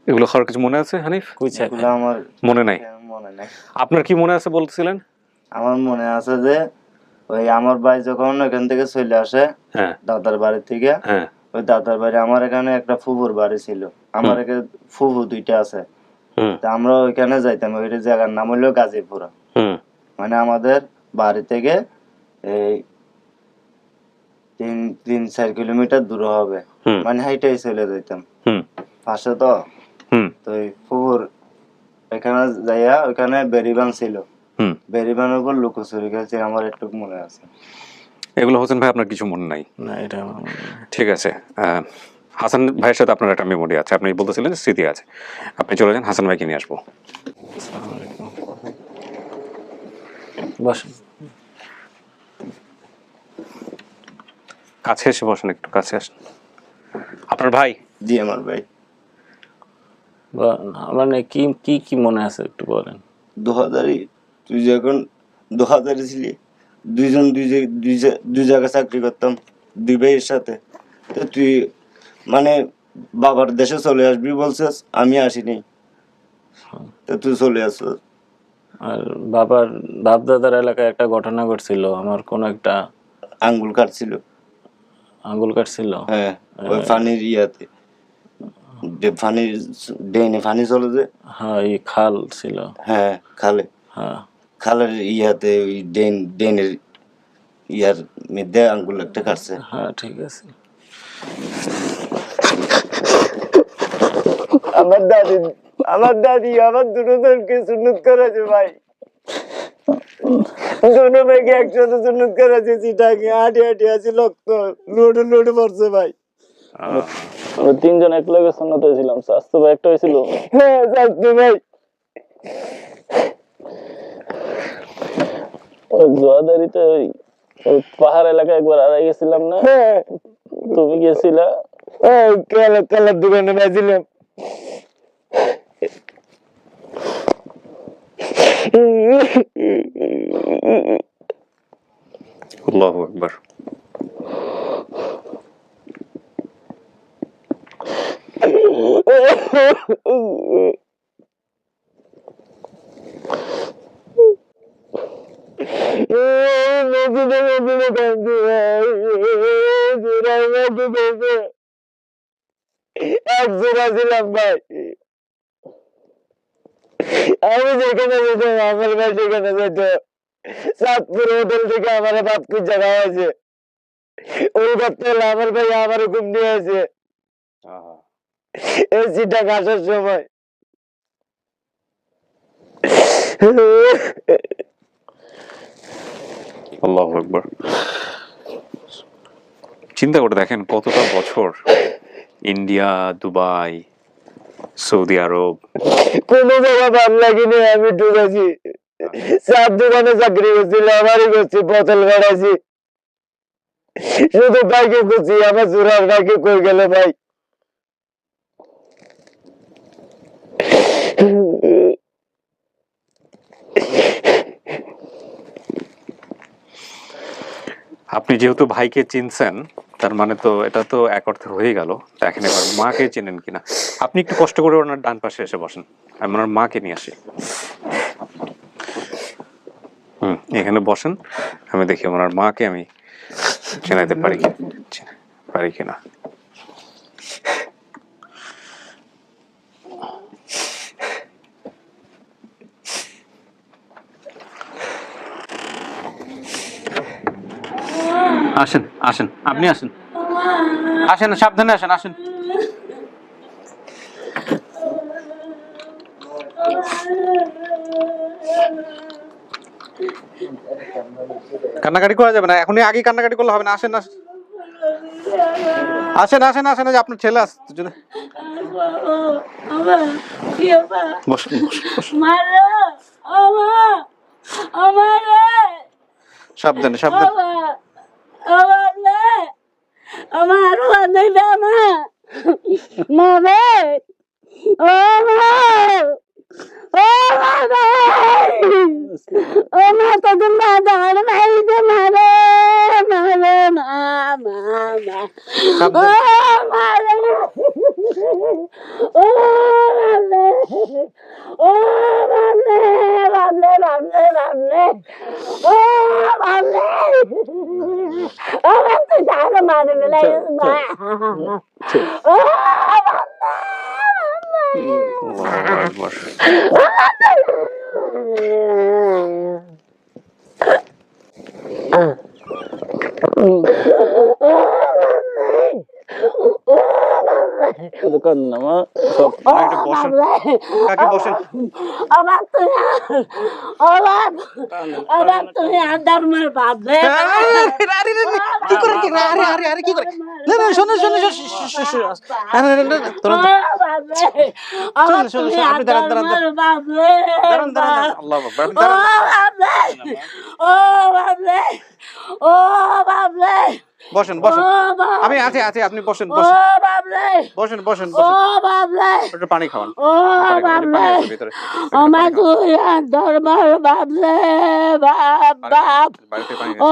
এগুলো খাওয়ার কিছু মনে আছে হানিফ? কুইচা এগুলো খায়া। আমার মনে নাই? মনে নাই। আপনার কি মনে আছে বলতেছিলেন? আমার মনে আছে যে ওই আমার ভাই যখন এখান থেকে চলে আসে হ্যাঁ দাদার বাড়ি থেকে, হ্যাঁ ওই দাদার বাড়ি আমার এখানে একটা ফুফুর বাড়ি ছিল। আমার এখানে ফুফু দুইটা আছে। হুম তা আমরা ওইখানে যাইতাম, ওই জায়গার নাম হইলো গাজীপুরা। হুম মানে আমাদের বাড়ি থেকে এই 3-4 কিলোমিটার দূর হবে, হুম মানে হাইটাই চলে যাইতাম হুম পাশে তো। হুম তো ওই ফুফুর এখানে যাইয়া ওইখানে বেরিবান ছিল, হুম বেরিবানের উপর লুকোচুরি খেলছে, আমার একটু মনে আছে। এগুলো হোসেন ভাই আপনার কিছু মনে নাই? না, এটা আমার মনে নেই। ঠিক আছে। হাসান ভাইয়ের সাথে আপনার একটা মেমোরি আছে, আপনি বলতেছিলেন যে স্মৃতি আছে। আপনি চলে যান, হাসান ভাইকে নিয়ে আসবো। আসসালামু আলাইকুম। বসেন। কাছে এসে বসেন, একটু কাছে আসেন। আপনার ভাই? জি আমার ভাই। মানে কি কি কি মনে আছে একটু বলেন। 2000 তুই যখন 2000 ছিলি, দুইজন দুই জায়গায় চাকরি করতাম দুই ভাইয়ের সাথে। তো তুই মানে বাবার দেশে চলে আসবি বলছিস, আমি আসিনি, তো তুই চলে আসছিস। আর বাপ দাদার এলাকায় একটা ঘটনা ঘটছিল, আমার কোন একটা আঙ্গুল কাটছিল। আঙ্গুল কাটছিল। হ্যাঁ, ওই ফানির ইয়াতে, যে ফানির ডেনে ফানি চলে যে। হ্যাঁ, এই খাল ছিল। হ্যাঁ খালে, হ্যাঁ খালের ইয়াতে ওই ডেনের ইয়ার মধ্যে আঙ্গুল একটা কাটছে। হ্যাঁ, ঠিক আছে। আমার দাদি আমার দুটো জনকে সুন্নত করেছে ভাই, দুটো মেয়েকে একসাথে সুন্নত করেছে, চিটাকে হাঁটি হাঁটি আছে, রক্ত লোডে লোডে পড়ছে ভাই। আমরা তিনজন এক লগে সুন্নত হয়েছিলাম, স্বাস্থ্য ভাই একটা হয়েছিল। হ্যাঁ স্বাস্থ্য ভাই। ওই জোয়াদারিতে ওই পাহাড় এলাকায় একবার হারাই গেছিলাম না? তুমি গেছিলা? কালার দোকানে বেছিলাম। আল্লাহু আকবার। একজোড়া ছিলাম ভাই, আমি যেখানে যেতাম আমার ভাই সেখানে যেত। চাঁদপুর হোটেল থেকে আমার বাপ খুঁজে খাওয়া হয়েছে, ওই করতে হলে আমার ভাই আমার ঘুম নিয়ে আছে এই চিটা আসার সময়। আল্লাহু আকবার। চিন্তা করে দেখেন কতটা বছর ইন্ডিয়া, দুবাই, সৌদি আরব, কোনো জায়গা ভালো লাগেনি, আমি ঢুকেছি চার দোকানে চাকরি করছি, লেবারি করছি, বোতল বেড়াইছি, শুধু বাইকে করছি। আমার চূড়ার বাইকে কই গেল ভাই? আপনি যেহেতু ভাইকে চিনছেন, তার মানে তো এটা তো এক অর্থে হয়ে গেল। দেখেন এবার মাকে চেনেন কিনা। আপনি একটু কষ্ট করে ওনার ডান পাশে এসে বসেন, আমি ওনার মাকে নিয়ে আসি। এখানে বসেন, আমি দেখি ওনার মাকে আমি চেনাইতে পারি কিনা। আসেন আসেন, আপনি আসেন, আসেন, সাবধানে আসেন, আসেন। কান্নাকাটি করা যাবে না, এখনই আগে কান্নাকাটি করলে হবে না। আসেন আসেন আসেন আসেন আসেন, এই যে আপনার ছেলে আসছে যদি। বসুন বসুন, সাবধানে সাবধানে। আমার মামে ও মা ও বাবা ও মা তো তোমরা দাঁড় মাইতে মারে মারে মামা ও মারে ও মারে ও মারে মারে মারে মারে ও মারে আমার তো দাঁড় মারে না মা ও আল্লাহু আকবার। একটু বসেন কাকি, বসেন। আমার তুমি ধর্মের বাপ রে কি করে কি আরে আরে আরে কি করে? না না শোনো শোনো আপনি দাঁড়ান দাঁড়ান দাঁড়ান দাঁড়ান, আল্লাহু আকবার, আপনি দাঁড়ান। ও বাবলে ও বাবলে বসেন বসেন, আমি আছি আছি, আপনি বসেন ও বসেন বাবলে বসেন বসেন ও বসেন, বাবলে একটু পানি খাওয়ান। ও বাবলে ভিতরে আমার তুই ধর্মের বাবলে বাপ বাপ বাড়িতে পানি ও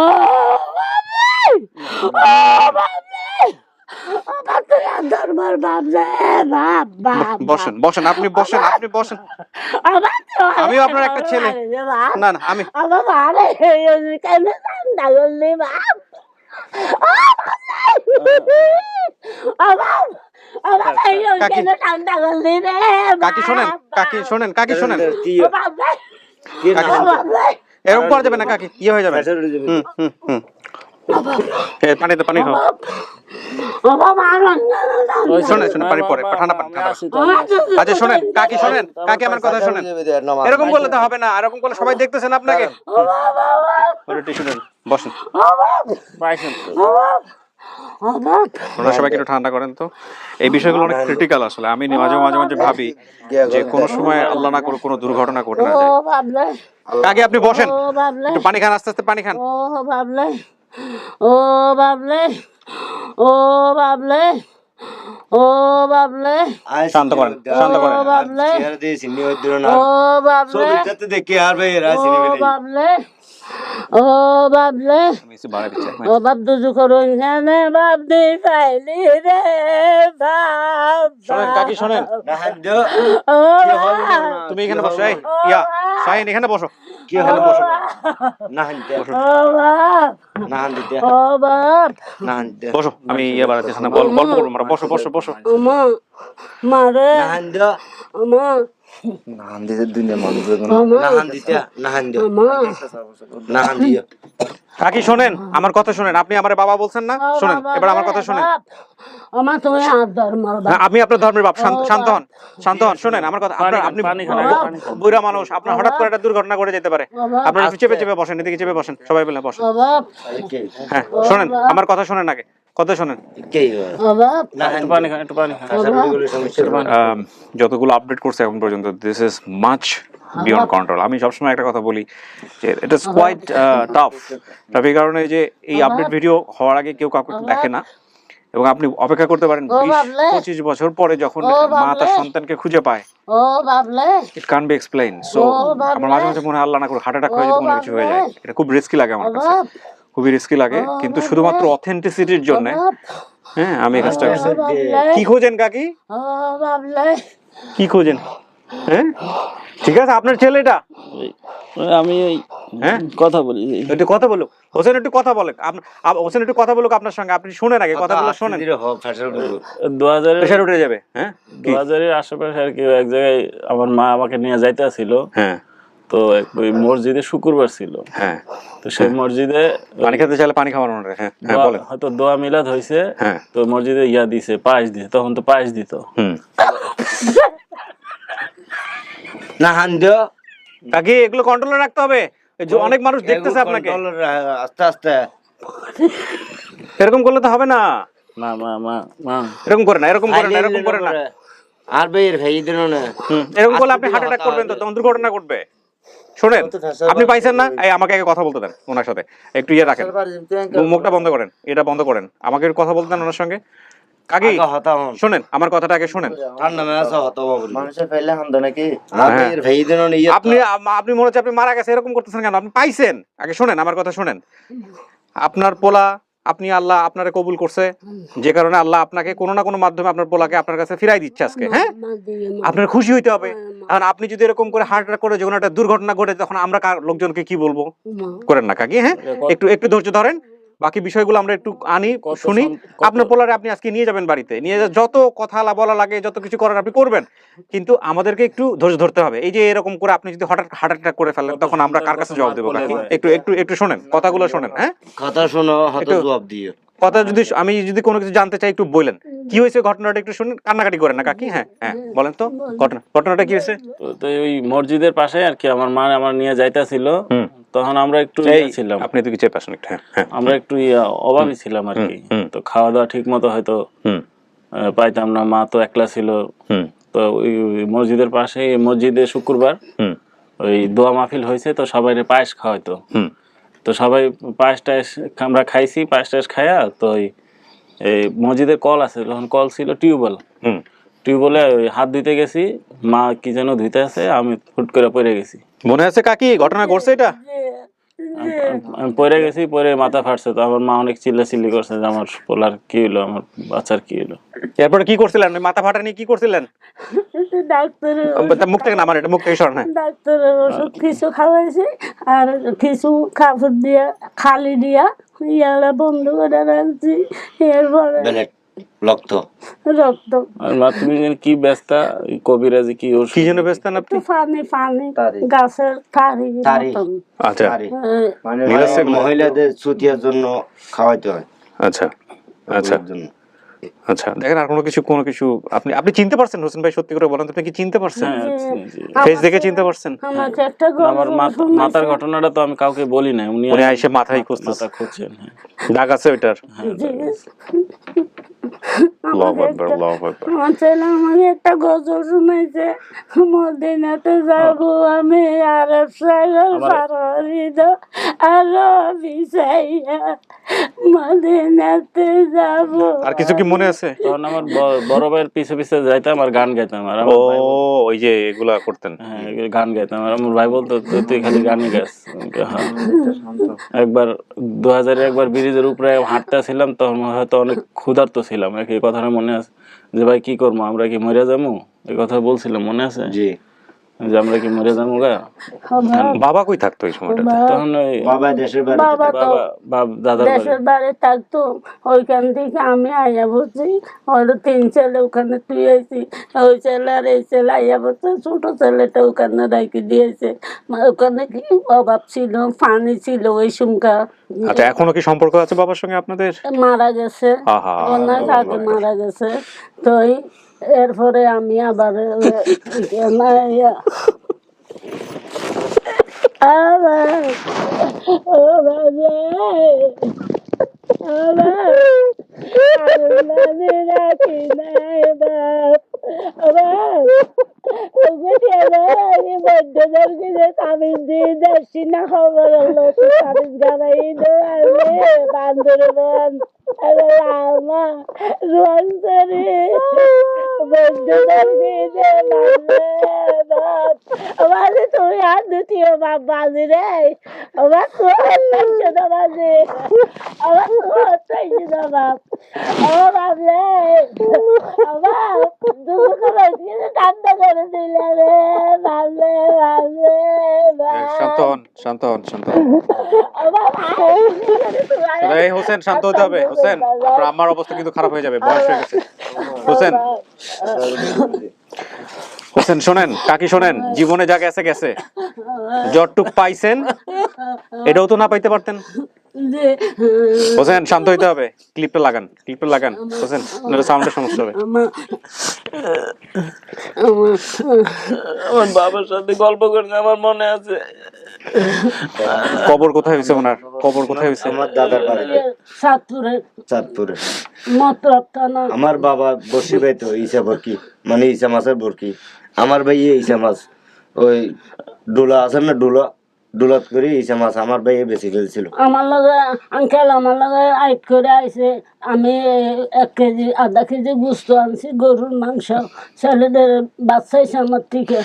বাবলে ও বাবলে আমার তুই ধর্মের বাবলে বাপ বাপ বসেন বসেন, আপনি বসেন আপনি বসেন। আমিও আপনার একটা ছেলে। না না আমি আমার মারে কেন ঠান্ডা করলি বাপ কাকি ঠান্ডা করলি রে কাকি শোনেন, কাকি শোনেন, কাকি শোনেন, কি কাকি এরকম করা যাবে না কাকি, ইয়ে হয়ে যাবে। হুম হুম হুম, পানিতে পানি খাও। শোনেন শোনেন, পানি পরে, ঠান্ডা পানি ঠান্ডা পানি। আচ্ছা শোনেন কাকি, শোনেন কাকি, আমার কথা শোনেন। এরকম করলে তো হবে না, এরকম করলে সবাই দেখতেছেন আপনাকে। টিস্যু দেন, বসেন। ওনারা সবাইকে একটু ঠান্ডা করেন তো। এই বিষয়গুলো অনেক ক্রিটিক্যাল আসলে। আমি মাঝে মাঝে মাঝে ভাবি যে কোন সময় আল্লাহ না করে কোনো দুর্ঘটনা ঘটে না যায়। কাকি আপনি বসেন, একটু পানি খান, আস্তে আস্তে পানি খান। ও বাবলে ও বাবলে ও বাবলে ও বাবলে শান্ত করেন শান্ত করেন। ও বাবলে ও বাবলে দেখি আর ভাই ও বাবলে ও বাবলে আমি একটু বাড়াই দিচ্ছি। ও বাপ দুজু করুন জানে বাপ দি পাইলি রে বাপ শোনেন কাকি শোনেন, ও তুমি এখানে বসো। এই ইয়া শাহিন, এখানে বসো। কি এখানে বসো। ও বাপ ও বাপ বসো, আমি ইয়ে বাড়াচ্ছি না, গল্প করবো আমরা। বসো বসো বসো। আমা মারে আমা কাকি শোনেন, আমার কথা শোনেন। আপনি আমার বাবা বলছেন না, শোনেন এবার আমার কথা শোনেন। আমার তুমি হাত ধর্মের না, আমি আপনার ধর্মের বাপ। শান্ত হন শান্ত হন, শোনেন আমার কথা। আপনি বুড়া মানুষ, আপনার হঠাৎ করে একটা দুর্ঘটনা ঘটে যেতে পারে। আপনারা একটু চেপে চেপে বসেন, এদিকে চেপে বসেন, সবাই বলে বসেন। বাপ হ্যাঁ শোনেন, আমার কথা শোনেন আগে, কথা শোনেন। বাপ যতগুলো আপডেট করছে এখন পর্যন্ত, this is much beyond control. আমি সবসময় একটা কথা বলি যে ইট ইজ কোয়াইট টাফ। এই কারণে যে এই আপডেট ভিডিও হওয়ার আগে কেউ কাউকে দেখে না, এবং আপনি অপেক্ষা করতে পারেন 20-25 বছর পরে যখন মা তার সন্তানকে খুঁজে পায়। ও বাবলে ইট কান বি এক্সপ্লেইন। সো আমার মাঝে মাঝে মনে হয় আল্লাহ না করে হার্ট অ্যাটাক হয়ে যায়, কোনো কিছু হয়ে যায়। এটা খুব রিস্কি লাগে আমার কাছে, খুবই রিস্কি লাগে। কিন্তু শুধুমাত্র অথেন্টিসিটির জন্য হ্যাঁ আমি এই কাজটা করছি। কি খোঁজেন কাকি, ও বাবলে কি খোঁজেন? হ্যাঁ ঠিক আছে, আপনার ছেলেটা আমি হ্যাঁ কথা বলি, একটু কথা বলুক। হোসেন একটু কথা বলে, হোসেন একটু কথা বলুক আপনার সঙ্গে। আপনি শুনেন আগে কথাগুলো, শোনেন। 2000 প্রেশার উঠে যাবে। হ্যাঁ 2000-এর আশেপাশে আর কি এক জায়গায় আমার মা আমাকে নিয়ে যাইতে আসছিল। হ্যাঁ তো ওই মসজিদে শুক্রবার ছিল। হ্যাঁ তো সেই মসজিদে পানি খেতে চাইলে পানি খাওয়ানো। হ্যাঁ হ্যাঁ বলেন। হয়তো দোয়া মিলাদ হয়েছে। হ্যাঁ তো মসজিদে ইয়া দিছে, পায়েস দিছে। তখন তো পায়েস দিত। কাকি এগুলো কন্ট্রোলে রাখতে হবে। এই যে অনেক মানুষ দেখতেছে আপনাকে, আস্তে আস্তে এরকম করলে তো হবে না, মা মা মা মা এরকম করে না, এরকম করে না, এরকম করে না। আর ভাইয়ের ভাই দিন না এরকম করলে আপনি হার্ট অ্যাটাক করবেন, তো তখন দুর্ঘটনা ঘটবে। শোনেন, আপনি পাইছেন না, এই আমাকে আগে কথা বলতে দেন ওনার সাথে, একটু ইয়ে রাখেন, মুখটা বন্ধ করেন, এটা বন্ধ করেন, আমাকে একটু কথা বলতে দেন ওনার সঙ্গে। কাকি শোনেন, আমার কথাটা আগে শোনেন। মানুষের ফেলে হান্দ নাকি আর ভাইয়ের ভাই দিন আপনি মনে হচ্ছে আপনি মারা গেছে এরকম করতেছেন কেন? আপনি পাইছেন, আগে শোনেন আমার কথা শোনেন। আপনার পোলা, আপনি আল্লাহ আপনারে কবুল করছে, যে কারণে আল্লাহ আপনাকে কোনো না কোনো মাধ্যমে আপনার পোলাকে আপনার কাছে ফিরাই দিচ্ছে আজকে। হ্যাঁ, আপনার খুশি হইতে হবে। এখন আপনি যদি এরকম করে হার্ট অ্যাটাক করে যখন একটা দুর্ঘটনা ঘটে, তখন আমরা লোকজনকে কি বলবো? করেন না কাকি। হ্যাঁ, একটু ধৈর্য ধরেন, বাকি বিষয়গুলো আমরা একটু আনি, শুনি। আপনার পোলারে আপনি আজকে নিয়ে যাবেন বাড়িতে, নিয়ে যত কথা বলা লাগে, যত কিছু করার আপনি করবেন, কিন্তু আমাদেরকে একটু ধৈর্য ধরতে হবে। এই যে এরকম করে আপনি যদি হঠাৎ হার্ট অ্যাটাক করে ফেলেন, তখন আমরা কার কাছে জবাব দেবো কাকি? একটু শোনেন, কথাগুলো শোনেন। হ্যাঁ, কথা শোনো, হাতে জবাব দিও। কথা যদি আমি যদি কোনো কিছু জানতে চাই একটু বলেন, কি হয়েছে ঘটনাটা একটু শুনুন, কান্নাকাটি করেন না কাকি। হ্যাঁ হ্যাঁ, বলেন তো ঘটনাটা কি হয়েছে? তো ওই মসজিদের পাশে আর কি আমার মা আমার নিয়ে যাইতেছিল, তখন আমরা একটু ছিলাম, আপনি তো কিছু পাশেন একটু। হ্যাঁ, আমরা একটু অভাবী ছিলাম আর কি। তো খাওয়া দাওয়া ঠিক মতো হয়তো পাইতাম না, মা তো একলা ছিল। তো ওই মসজিদের পাশে, মসজিদে শুক্রবার ওই দোয়া মাহফিল হয়েছে, তো সবাই পায়েস খাওয়াইতো। তো সবাই পায়েস টায়েস আমরা খাইছি, পায়েস টায়েস খাইয়া তো এই মসজিদের কল আছে, যখন কল ছিল টিউবওয়েলে ওই হাত ধুইতে গেছি, মা কি যেন ধুইতে আছে, আমি ফুট করে পড়ে গেছি। মনে আছে কাকি ঘটনা ঘটছে এটা? আমি পড়ে গেছি, পরে মাথা ফাটছে। তো আমার মা অনেক চিল্লাচিল্লি করছে যে আমার পোলার কি হলো, আমার বাচ্চার কি হলো। এরপরে কি করছিলেন? মাথা ফাটা নিয়ে কি করছিলেন? মুখ থেকে না, আমার এটা মুখ থেকে সরান। ডাক্তারের ওষুধ কিছু খাওয়াইছি, আর কিছু কাপড় দিয়া খালি দিয়া ইয়ালা বন্ধ করে রাখছি। এরপরে রক্ত রক্ত। আর মা তুমি কি ব্যস্তা, কবিরাজি কি ওষুধ কি জন্য ব্যস্ত না আপনি? পানি গাছের থারি মতন। আচ্ছা, মানে মহিলাদের ছুটিয়ার জন্য খাওয়াইতে হয়। আচ্ছা আচ্ছা আচ্ছা, দেখেন আর কোনো কিছু আপনি চিনতে পারছেন হোসেন ভাই? সত্যি করে বলেন, আপনি কি চিনতে পারছেন? ফেস দেখে চিনতে পারছেন? আমার মাথার ঘটনাটা তো আমি কাউকে বলি না, উনি এসে মাথায় খুঁজছেন। দাগ আছে ওইটার? আমার ছেলে আমাকে একটা গজল শুনাইছে, মদিনাতে যাবো আমি, আরব সাগর পার হইব আরো বিছাইয়া, মদিনাতে যাবো। আর কিছু কি মনে আছে? তখন আমার বড় ভাইয়ের পিছে পিছে যাইতাম আর গান গাইতাম। আর ওই যে এগুলা করতেন? হ্যাঁ, গান গাইতাম। আর আমার ভাই বলতো তুই খালি গানই গাস। একবার 2000 একবার ব্রিজের উপরে হাঁটতেছিলাম, তখন হয়তো অনেক ক্ষুধার্ত ছিলাম, এই কথাটা মনে আছে যে ভাই কি করবো, আমরা কি মরে যাবো, এই কথা বলছিলাম, মনে আছে? জি, যে আমরা কি মরে যাবো গা। বাবা কই থাকতো এই সময়টা? তখন ওই বাবা দেশের বাড়ি, দেশের বাড়ি থাকতো। ওইখান থেকে আমি আইয়া বলছি, হয়তো 3 ছেলে ওখানে তুই আইছি, ওই ছেলে আর এই ছেলে আইয়া বলছে, ছোট ছেলেটা ওখানে রেখে দিয়েছে। ওখানে কি অভাব ছিল, পানি ছিল ওই সুমকা। আচ্ছা, এখনো কি সম্পর্ক আছে বাবার সঙ্গে আপনাদের? মারা গেছে, অনেক আগে মারা গেছে। তো এরপরে আমি আবার বান্দরবান তুমি হাত দুটিও বাপ বাজি রে, আমার বাজে, আমার বাপ, আমার বাবলে আমার ঠান্ডা করে দিলে রে, ভাবলে ভাবলে শান্ত হন। এই হোসেন, শান্ত হতে হবে। হোসেন, আপনার আম্মার অবস্থা কিন্তু খারাপ হয়ে যাবে, বয়স হয়ে গেছে। হোসেন শোনেন, কাকি শোনেন, জীবনে যা গেছে গেছে, যতটুক পাইছেন এটাও তো না পাইতে পারতেন। যে হোসেন শান্ত হইতে হবে, ক্লিপটা লাগান হোসেন, নাহলে সাউন্ডের সমস্যা হবে। আমার বাবার সাথে গল্প করতে আমার মনে আছে। কবর কোথায় হয়েছে ওনার? কবর কোথায় হয়েছে? আমার দাদার বাড়িতে চাঁদপুরে। মতলব থানা। আমার বাবা বসি ভাই তো ইসা বরকি, মানে ইসা মাছের বরকি। আমার ভাই ইসা মাছ ওই ডোলা আছে না, ডোলাত করে ইসা মাছ আমার ভাই বেশি ফেলছিল। আমার লগে আঙ্কেল আমার লগে আইট করে আইছে, আমি 1 কেজি আধা কেজি গুস্ত আনছি, গরুর মাংস, ছেলেদের বাচ্চা হয়েছে আমার থেকে,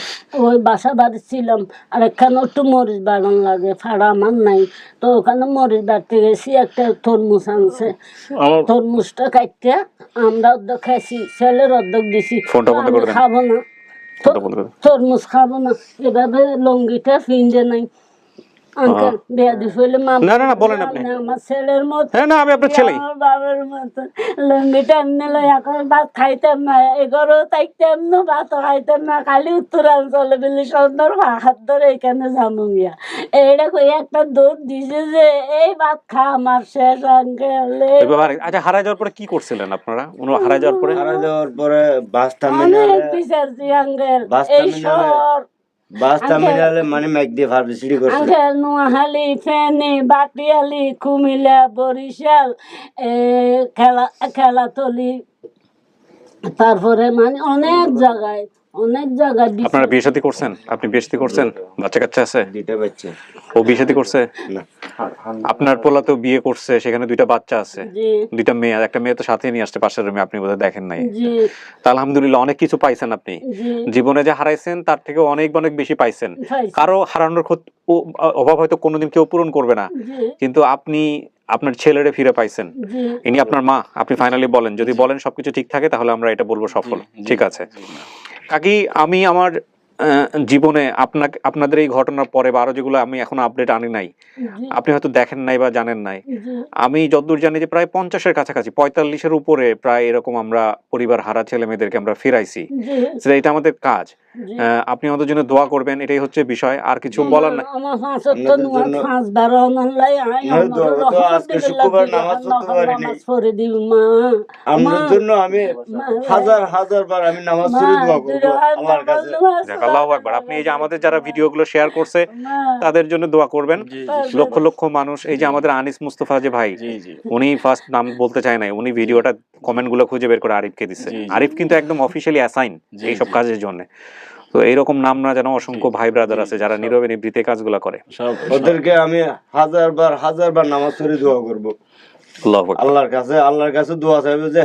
ওই বাসা বাড়ি ছিলাম। আর এখানে একটু মরিচ বাগান লাগে, ফাড়া আমার নাই, তো ওখানে মরিচ বাড়তে গেছি, একটা তরমুজ আনছে, তরমুজটা কাটতে আমরা অর্ধেক খাইছি, ছেলের অর্ধেক দিছি। ফোনটা বন্ধ করে দেন। খাবো না, তরমুজ খাবো না, এভাবে লঙ্গিটা ফিন্দে নাই। আঙ্কেল বেয়াদি হইলে না না না বলেন আপনি। আমার ছেলের মতো, হ্যাঁ না আমি আপনার ছেলেই। আমার বাবার মতো লঙ্গিটা এমনি লই, এখন ভাত খাইতাম না, এগারো তাইতাম না, ভাত খাইতাম না, খালি উত্তরাঞ্চলে বেলি সুন্দর হাত ধরে এখানে যাবো গিয়া। এইটা কই একটা দৌড় দিছে যে এই ভাত খা আমার শেষ আঙ্কেল। আচ্ছা হারাই যাওয়ার পরে কি করছিলেন আপনারা? হারাই যাওয়ার পরে বাস অনেক টার্মিনালে, বিচারছি আঙ্কেল, বাস এই শহর বাস টার্মিনালে মানে ম্যাক দিয়ে ফার্মেসি করছে। আঙ্কেল নোয়াখালী, ফেনী, বাটিয়ালি, কুমিল্লা, বরিশাল, খেলাতলি, তারপরে মানে অনেক জায়গায় আপনারা বিয়ে শাদী করছেন? আপনি বিয়ে শাদী করছেন? বাচ্চা কাচ্চা আছে? 2টা বাচ্চা। ও বিয়ে শাদী করছে? না। আপনার পোলা তো বিয়ে করছে, সেখানে 2টা বাচ্চা আছে, জি 2টা মেয়ে, আর একটা মেয়ে তো সাথে নিয়ে আসছে পাশের রুমে, আপনি বোধহয় দেখেন নাই। জি তা আলহামদুলিল্লাহ অনেক কিছু পাইছেন আপনি, জি জীবনে যে হারাইছেন তার থেকে অনেক অনেক বেশি পাইছেন। পাইছি। কারো হারানোর অভাব হয়তো কোনোদিন কেউ পূরণ করবে না, জি কিন্তু আপনি আপনার ছেলেরে ফিরে পাইছেন। জি ইনি আপনার মা, আপনি ফাইনালি বলেন, যদি বলেন সবকিছু ঠিক থাকে তাহলে আমরা এটা বলবো সফল। ঠিক আছে কাকি, আমি আমার জীবনে আপনাদের এই ঘটনার পরে বা আরো যেগুলো আমি এখন আপডেট আনি নাই, জি আপনি হয়তো দেখেন নাই বা জানেন নাই, জি আমি যতদূর জানি যে প্রায় 50-এর কাছাকাছি, 45-এর উপরে প্রায় এরকম আমরা পরিবার হারা ছেলে মেয়েদেরকে আমরা ফিরাইছি। জি এটা আমাদের কাজ। জি। আপনি আমাদের জন্য দোয়া করবেন, এটাই হচ্ছে বিষয়, আর কিছু বলার নাই। আমার 5 অনলাই আজকে শুক্রবার নামাজ পড়তে পারিনি। পড়ে দিই মা, আমার জন্য আমি হাজার বার আমি নামাজ পড়ে দোয়া করব আল্লাহর কাছে। যাক আল্লাহু আকবার। আপনি এই যে আমাদের যারা ভিডিওগুলো শেয়ার করছে তাদের জন্য দোয়া করবেন। লক্ষ লক্ষ মানুষ, এই যে আমাদের আনিস মুস্তফা যে ভাই, উনি ফার্স্ট নাম বলতে চায় না, উনি ভিডিওটা কমেন্ট গুলো খুঁজে বের করে আরিফকে দিচ্ছে। আরিফ কিন্তু একদম অফিসিয়ালি অ্যাসাইন এই সব কাজের জন্য। তো এইরকম নাম না যেন অসংখ্য ভাই ব্রাদার আছে যারা নীরবে নিভৃতে কাজগুলো করে, ওদেরকে আমি হাজার বার নামাজ পড়ে দোয়া করব আল্লাহর কাছে দোয়া চাইবো যে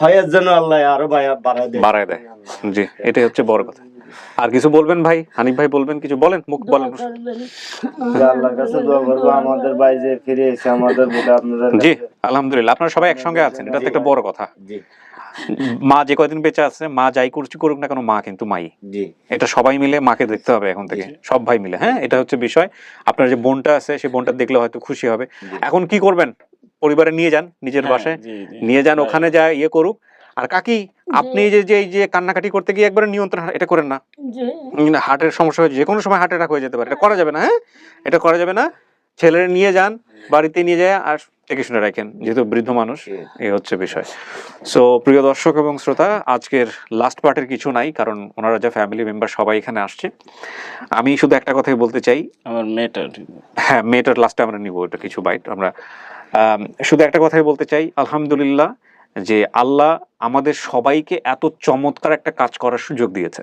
হয়ে যেন আল্লাহ আরো বাড়ায় দেয়। জি এটাই হচ্ছে বড় কথা। আর কিছু বলবেন ভাই? হানিফ ভাই বলবেন কিছু? বলেন, মুখ বলেন। আল্লাহর কাছে দোয়া করব আমাদের ভাই যে ফিরে এসে আমাদের বলে আপনাদের। জি আলহামদুলিল্লাহ, আপনারা সবাই একসঙ্গে আছেন, এটা তো একটা বড় কথা। জি মা যে কয়দিন বেঁচে আছে, মা যাই করুক না কেন, মা কিন্তু মাই। জি এটা সবাই মিলে মাকে দেখতে হবে এখন থেকে, সব ভাই মিলে। হ্যাঁ এটা হচ্ছে বিষয়। আপনার যে বোনটা আছে সেই বোনটা দেখলে হয়তো খুশি হবে। এখন কি করবেন? পরিবারে নিয়ে যান, নিজের বাসায় নিয়ে যান, ওখানে যা ইয়ে করুক। আর কাকি আপনি যে কান্নাকাটি করতে গিয়ে একবারে নিয়ন্ত্রণ এটা করেন না। হার্টের সমস্যা হয়ে যে কোনো সময় হার্ট অ্যাটাক হয়ে যেতে পারে, এটা করা যাবে না। হ্যাঁ এটা করা যাবে না। ছেলেরা নিয়ে যান, বাড়িতে নিয়ে যায় আর দেখে শুনে রাখেন, যেহেতু বৃদ্ধ মানুষ। এই হচ্ছে বিষয়। সো প্রিয় দর্শক এবং শ্রোতা, আজকের লাস্ট পার্টের কিছু নাই, কারণ ওনারা যা ফ্যামিলি মেম্বার সবাই এখানে আসছে। আমি শুধু একটা কথাই বলতে চাই, আমার মেয়েটার লাস্টে আমরা নিব এটা কিছু বাইট। আমরা শুধু একটা কথাই বলতে চাই, আলহামদুলিল্লাহ যে আল্লাহ আমাদের সবাইকে এত চমৎকার একটা কাজ করার সুযোগ দিয়েছে।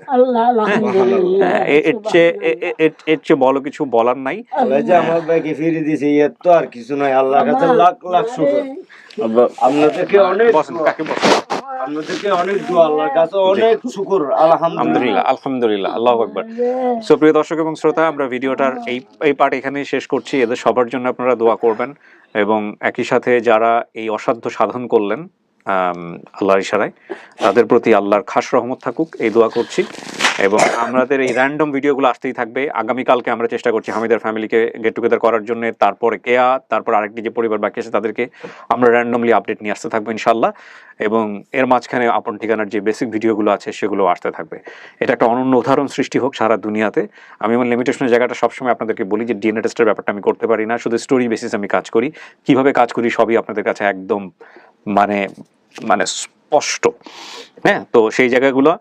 এর চেয়ে বলো কিছু বলার নাই। যে আমার ভাইকে ফিরে দিয়েছে, এর তো আর কিছু নাই। আল্লাহর কাছে লাখ লাখ শুকর। আপনাদেরকে অনেক দোয়া, আল্লাহর কাছে অনেক শুকর। আলহামদুলিল্লাহ, আল্লাহু আকবার। সো প্রিয় দর্শক এবং শ্রোতা, আমরা ভিডিওটার এই পার্ট এখানেই শেষ করছি। এদের সবার জন্য আপনারা দোয়া করবেন, এবং একই সাথে যারা এই অসাধ্য সাধন করলেন আল্লাহর ইশারায়। তাদের প্রতি আল্লাহর খাস রহমত থাকুক এই দোয়া করছি। এবং আমাদের এই র্যান্ডম ভিডিওগুলো আসতেই থাকবে। আগামীকালকে আমরা চেষ্টা করছি হামিদের ফ্যামিলিকে গেট টুগেদার করার জন্য, তারপরে কেয়া, তারপর আরেকটি যে পরিবার বাকি আছে তাদেরকে আমরা র্যান্ডমলি আপডেট নিয়ে আসতে থাকবো ইনশাল্লাহ। এবং এর মাঝখানে আপন ঠিকানার যে বেসিক ভিডিওগুলো আছে সেগুলো আসতে থাকবে। এটা একটা অনন্য উদাহরণ সৃষ্টি হোক সারা দুনিয়াতে। আমি আমার লিমিটেশনের জায়গাটা সবসময় আপনাদেরকে বলি যে ডিএনএ টেস্টের ব্যাপারটা আমি করতে পারি না, শুধু স্টোরি বেসিস আমি কাজ করি। কিভাবে কাজ করি সবই আপনাদের কাছে একদম মানে স্পষ্ট। হ্যাঁ, তো সেই জায়গাগুলো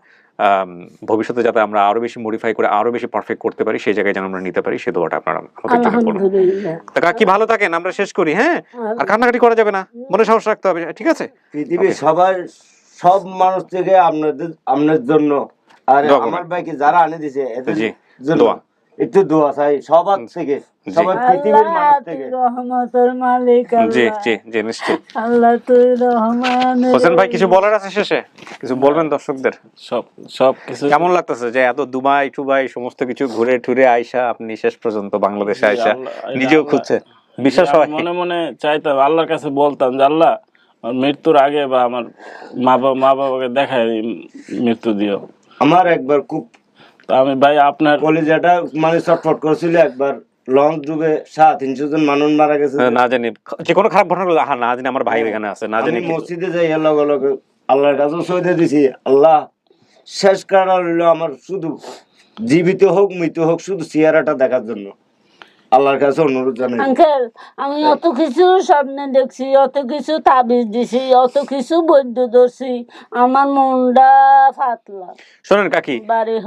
ভবিষ্যতে যাতে আমরা আরো বেশি মডিফাই করে আরো বেশি পারফেক্ট করতে পারি, সেই জায়গায় যেন আমরা নিতে পারি, সে দোয়াটা আপনারা আমাদের জন্য করুন। আলহামদুলিল্লাহ। তা কাকি ভালো থাকেন, আমরা শেষ করি। হ্যাঁ, আর কান্নাকাটি করা যাবে না, মনে সাহস রাখতে হবে, ঠিক আছে? পৃথিবীর সব মানুষ থেকে আপনার জন্য আর আমার ভাইকে যারা আনে দিছে এদের জন্য দোয়া, একটু দোয়া চাই সবার থেকে, সবার পৃথিবীর মানুষ থেকে। রহমতের মালিক জি আল্লাহ। জি জি নিশ্চয়ই। আল্লাহ তুই রহমান। হোসেন ভাই কিছু বলার আছে শেষে? কিছু বলবেন দর্শকদের? সব কিছু কেমন লাগতেছে যে এত দুবাই টুবাই সমস্ত কিছু ঘুরে টুরে আইসা আপনি শেষ পর্যন্ত বাংলাদেশে আইসা নিজেও খুঁজছে? বিশ্বাস হয়? মনে মনে চাইতাম, আল্লাহর কাছে বলতাম যে আল্লাহ আমার মৃত্যুর আগে বা আমার মা বাবাকে দেখায় মৃত্যু দিও। আমার একবার খুব আমি ভাই আপনার কলেজাটা মানে ছটফট করেছিল, একবার লং ডুবে 350 জন মানুষ মারা গেছে। না জানি যে কোনো খারাপ ঘটনা হলো, না জানি আমার ভাই এখানে আছে, না জানি আমি মসজিদে যাই লগে লগে আল্লাহর কাছে সইদে দিছি, আল্লাহ শেষ কারণ হলো আমার শুধু জীবিত হোক মৃত্যু হোক শুধু চেহারাটা দেখার জন্য আল্লাহর কাছে অনুরোধ জানাই। আঙ্কেল, আমি অত কিছু স্বপ্নে দেখছি, অত কিছু তাবিজ দিছি, অত কিছু বৈদ্য ধরছি, আমার মনটা ফাতলা। শোনেন কাকি,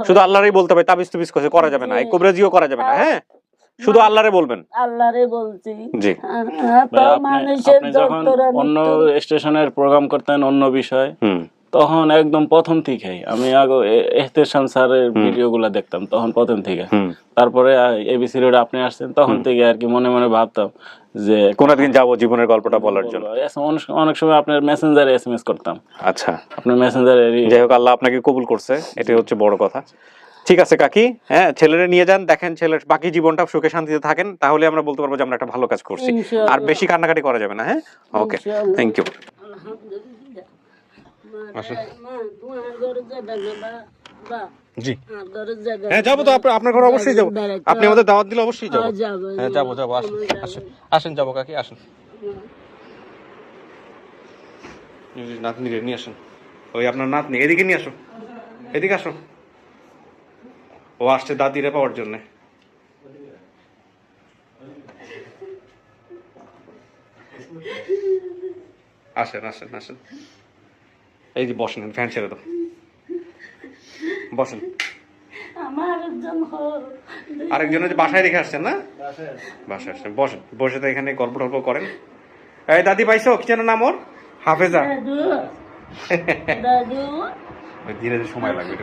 শুধু আল্লাহরই বলতে হবে, তাবিজ তুবিজ কিছু করা যাবে না, এই কবরেজিও করা যাবে না। হ্যাঁ, শুধু আল্লাহরে বলবেন। আল্লাহরে বলছি। জি। আপনি যখন অন্য স্টেশনের প্রোগ্রাম করতেন অন্য বিষয়, তখন একদম প্রথম থেকেই আমি আগে এহতেশাম স্যারের ভিডিওগুলো দেখতাম, তখন প্রথম থেকে। তারপরে এবিসি রোড আপনি আসছেন, তখন থেকে আর কি মনে মনে ভাবতাম যে কোনদিন যাবো জীবনের গল্পটা বলার জন্য। অনেক সময় আপনার মেসেঞ্জারে SMS করতাম। আচ্ছা, আপনার মেসেঞ্জারে। যাই হোক, আল্লাহ আপনাকে কবুল করছে, এটাই হচ্ছে বড় কথা। ঠিক আছে কাকি, হ্যাঁ, ছেলেরে নিয়ে যান, দেখেন ছেলের বাকি জীবনটা সুখে শান্তিতে থাকেন, তাহলে আমরা বলতে পারবো যে আমরা একটা ভালো কাজ করছি। আর বেশি কান্নাকাটি করা যাবে না। হ্যাঁ, ওকে, থ্যাংক ইউ। জি, হ্যাঁ যাবো তো, আপনার ঘরে অবশ্যই যাবো, আপনি আমাদের দাওয়াত দিলে অবশ্যই যাবো। হ্যাঁ যাবো, আসেন আসেন আসেন, যাবো কাকি, আসেন। নাতনি রে নিয়ে আসেন, ওই আপনার নাতনি এদিকে নিয়ে আসো, এদিকে আসো, ও আসছে দাদিরে পাওয়ার জন্য। আসেন আসেন আসেন, এই যে বসেন, ফ্যান ছেড়ে দাও, বসেন। আরেকজনের যে বাসায় রেখে আসছেন না, বাসায় আসছেন, বসেন, বসে তো এখানে গল্প টল্প করেন। এই দাদি পাইছো, কি যেন নাম ওর? হাফেজা। ধীরে ধীরে সময় লাগবে।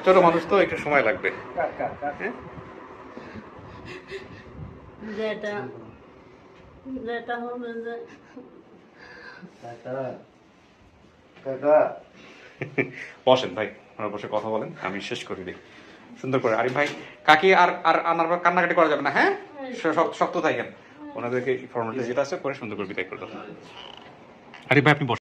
ছোট মানুষ তো, একটু সময় লাগবে। বসেন ভাই, আপনারা বসে কথা বলেন, আমি শেষ করে দিই সুন্দর করে। আরিফ ভাই, কাকি আর কান্নাকাটি করা যাবে না। হ্যাঁ, শক্ত থাকেন, ওনাদেরকে ফর্মালিটি যেটা আছে করে সুন্দর করে বিদায় করে দাও। আরিফ ভাই আপনি বসেন।